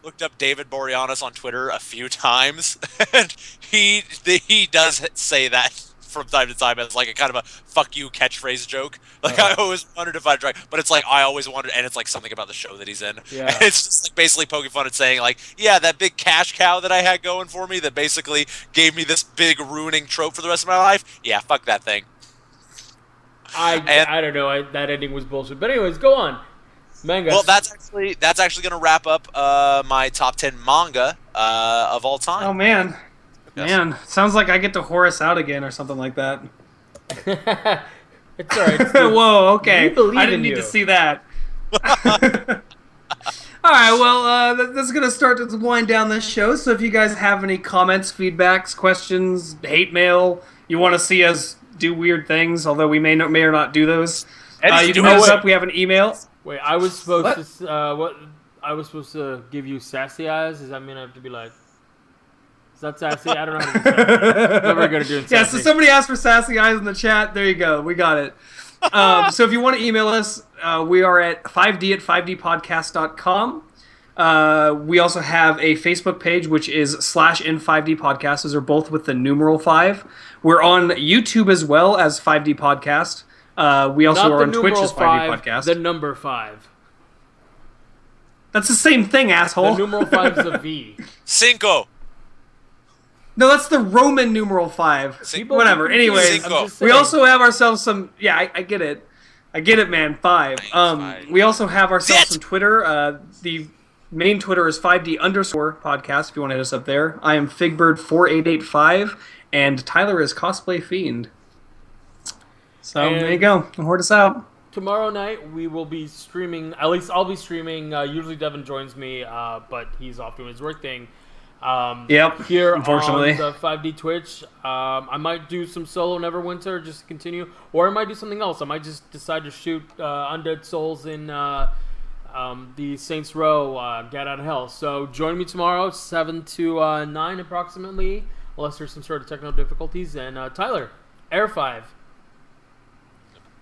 looked up David Boreanaz on Twitter a few times, and he does say that from time to time as like a kind of a fuck you catchphrase joke. Like, I always wondered if I'd try, but it's like I always wondered, and it's like something about the show that he's in. Yeah. And it's just like basically poking fun at saying like, yeah, that big cash cow that I had going for me that basically gave me this big ruining trope for the rest of my life. Yeah, fuck that thing. I don't know. That ending was bullshit. But anyways, go on. Manga. Well, that's actually going to wrap up my top 10 manga of all time. Oh man. Man, sounds like I get to whore us out again or something like that. It's alright. Whoa, okay. I didn't in need you. to see that. All right, well, that's going to start to wind down this show. So if you guys have any comments, feedbacks, questions, hate mail, you want to see us do weird things, although we may or not do those, you can hit us up. We have an email. Wait, I was supposed to what? I was supposed to give you sassy eyes. Does that mean I have to be like? Is that sassy? I don't know how to do sassy. Never gonna do it. Yeah, so somebody asked for sassy eyes in the chat. There you go. We got it. So if you want to email us, we are at 5d@5dpodcast.com. We also have a Facebook page, which is /in5D podcast. Those are both with the numeral 5. We're on YouTube as well as 5D Podcast. We also are on Twitch as 5D Podcast. The number 5. That's the same thing, asshole. The numeral 5 is a V. Cinco. No, that's the Roman numeral 5. Whatever. Anyways, we also have ourselves some... Yeah, I get it. I get it, man. 5. We also have ourselves some Twitter. The main Twitter is 5D_podcast if you want to hit us up there. I am Figbird4885, and Tyler is Cosplay Fiend. So there you go. Horde us out. Tomorrow night we will be streaming. At least I'll be streaming. Usually Devin joins me, but he's off doing his work thing. Here unfortunately. on the 5D Twitch. I might do some solo Neverwinter just to continue, or I might do something else. I might just decide to shoot Undead Souls in the Saints Row Get Out of Hell. So join me tomorrow, 7 to 9 approximately, unless there's some sort of technical difficulties. And Tyler, Air 5.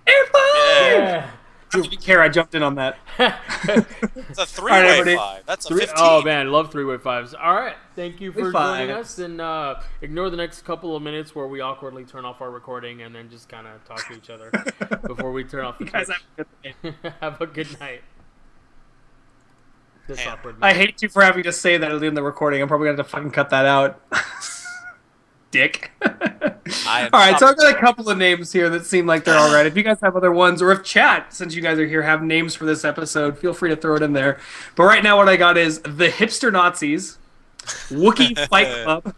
Air 5! Yeah. Didn't care, I jumped in on that. It's a 3-way 5. That's a 15. Oh man, love 3-way 5s. All right, thank you for joining us, and ignore the next couple of minutes where we awkwardly turn off our recording and then just kind of talk to each other before we turn off the Twitch. Have a good night. This awkward. I hate you for having to say that in the recording. I'm probably gonna have to fucking cut that out. Dick. Alright, so I've got a couple of names here that seem like they're alright. If you guys have other ones, or if chat, since you guys are here, have names for this episode, feel free to throw it in there. But right now what I got is The Hipster Nazis, Wookiee Fight Club,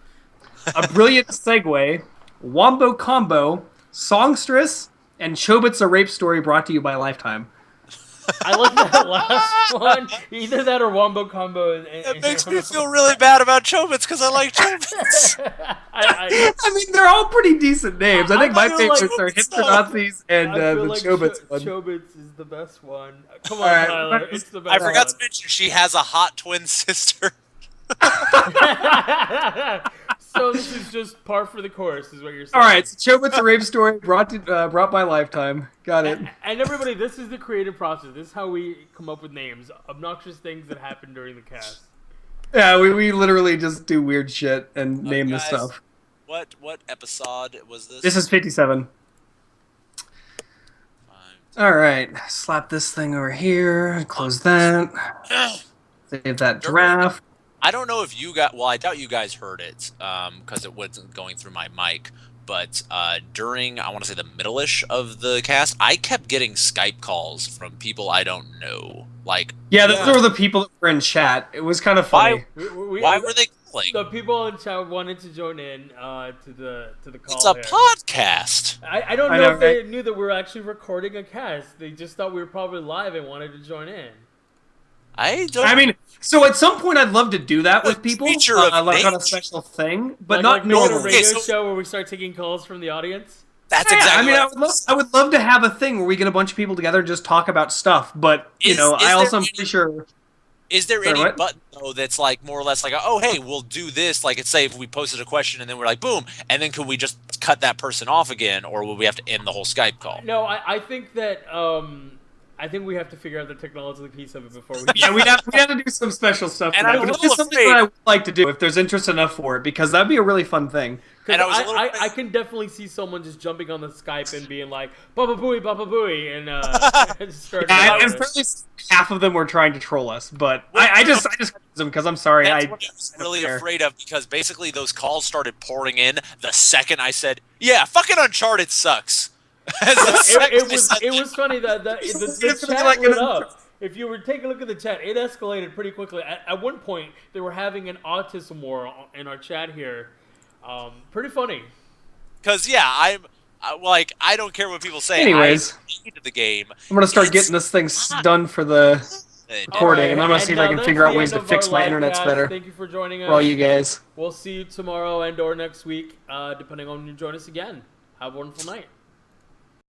A Brilliant Segue, Wombo Combo, Songstress, and Chobits A Rape Story, brought to you by Lifetime. I like that last one. Either that or Wombo Combo. It makes me feel really bad about Chobits because I like Chobits. I mean, they're all pretty decent names. I think my favorites are Hipster Nazis and the like Chobits one. Chobits is the best one. Come on, Tyler. It's the best I forgot to mention she has a hot twin sister. So this is just par for the course, is what you're saying. All right, so Chobits A Rape Story brought by Lifetime. Got it. And everybody, this is the creative process. This is how we come up with names. Obnoxious things that happen during the cast. Yeah, we literally just do weird shit and name this stuff. What episode was this? This is 57. All right, slap this thing over here. Close that. Save that draft. I don't know if you got. Well, I doubt you guys heard it because it wasn't going through my mic. But during, I want to say, the middle-ish of the cast, I kept getting Skype calls from people I don't know. Those were the people that were in chat. It was kind of funny. Why were they calling? The people in chat wanted to join in to the call. It's a podcast. I don't know if they knew that we were actually recording a cast. They just thought we were probably live and wanted to join in. So at some point I'd love to do that with people, on a special thing, but not normally. A radio show where we start taking calls from the audience. That's exactly. I would love to have a thing where we get a bunch of people together and just talk about stuff. But I'm pretty sure. Is there any button though that's more or less oh hey, we'll do this? It's say if we posted a question and then we're boom, and then can we just cut that person off again, or will we have to end the whole Skype call? No, I think that. I think we have to figure out the technology piece of it before we. Yeah, we'd have to do some special stuff. And but it's just something that I would like to do if there's interest enough for it, because that'd be a really fun thing. And I can definitely see someone just jumping on the Skype and being like "Baba Booey," and start. I'm fairly half of them were trying to troll us, but I just use them because I'm sorry. That's what I was really afraid of, because basically those calls started pouring in the second I said, "Yeah, fucking Uncharted sucks." It was funny that the chat lit up. If you were taking a look at the chat, it escalated pretty quickly. At one point, they were having an autism war in our chat here. Pretty funny. Because I don't care what people say. Anyways, I hated the game. I'm gonna start getting this thing done for the recording, and I'm gonna see if I can figure out ways to fix my internet's better. Thank you for joining us. For all you guys. We'll see you tomorrow and/or next week, depending on when you join us again. Have a wonderful night.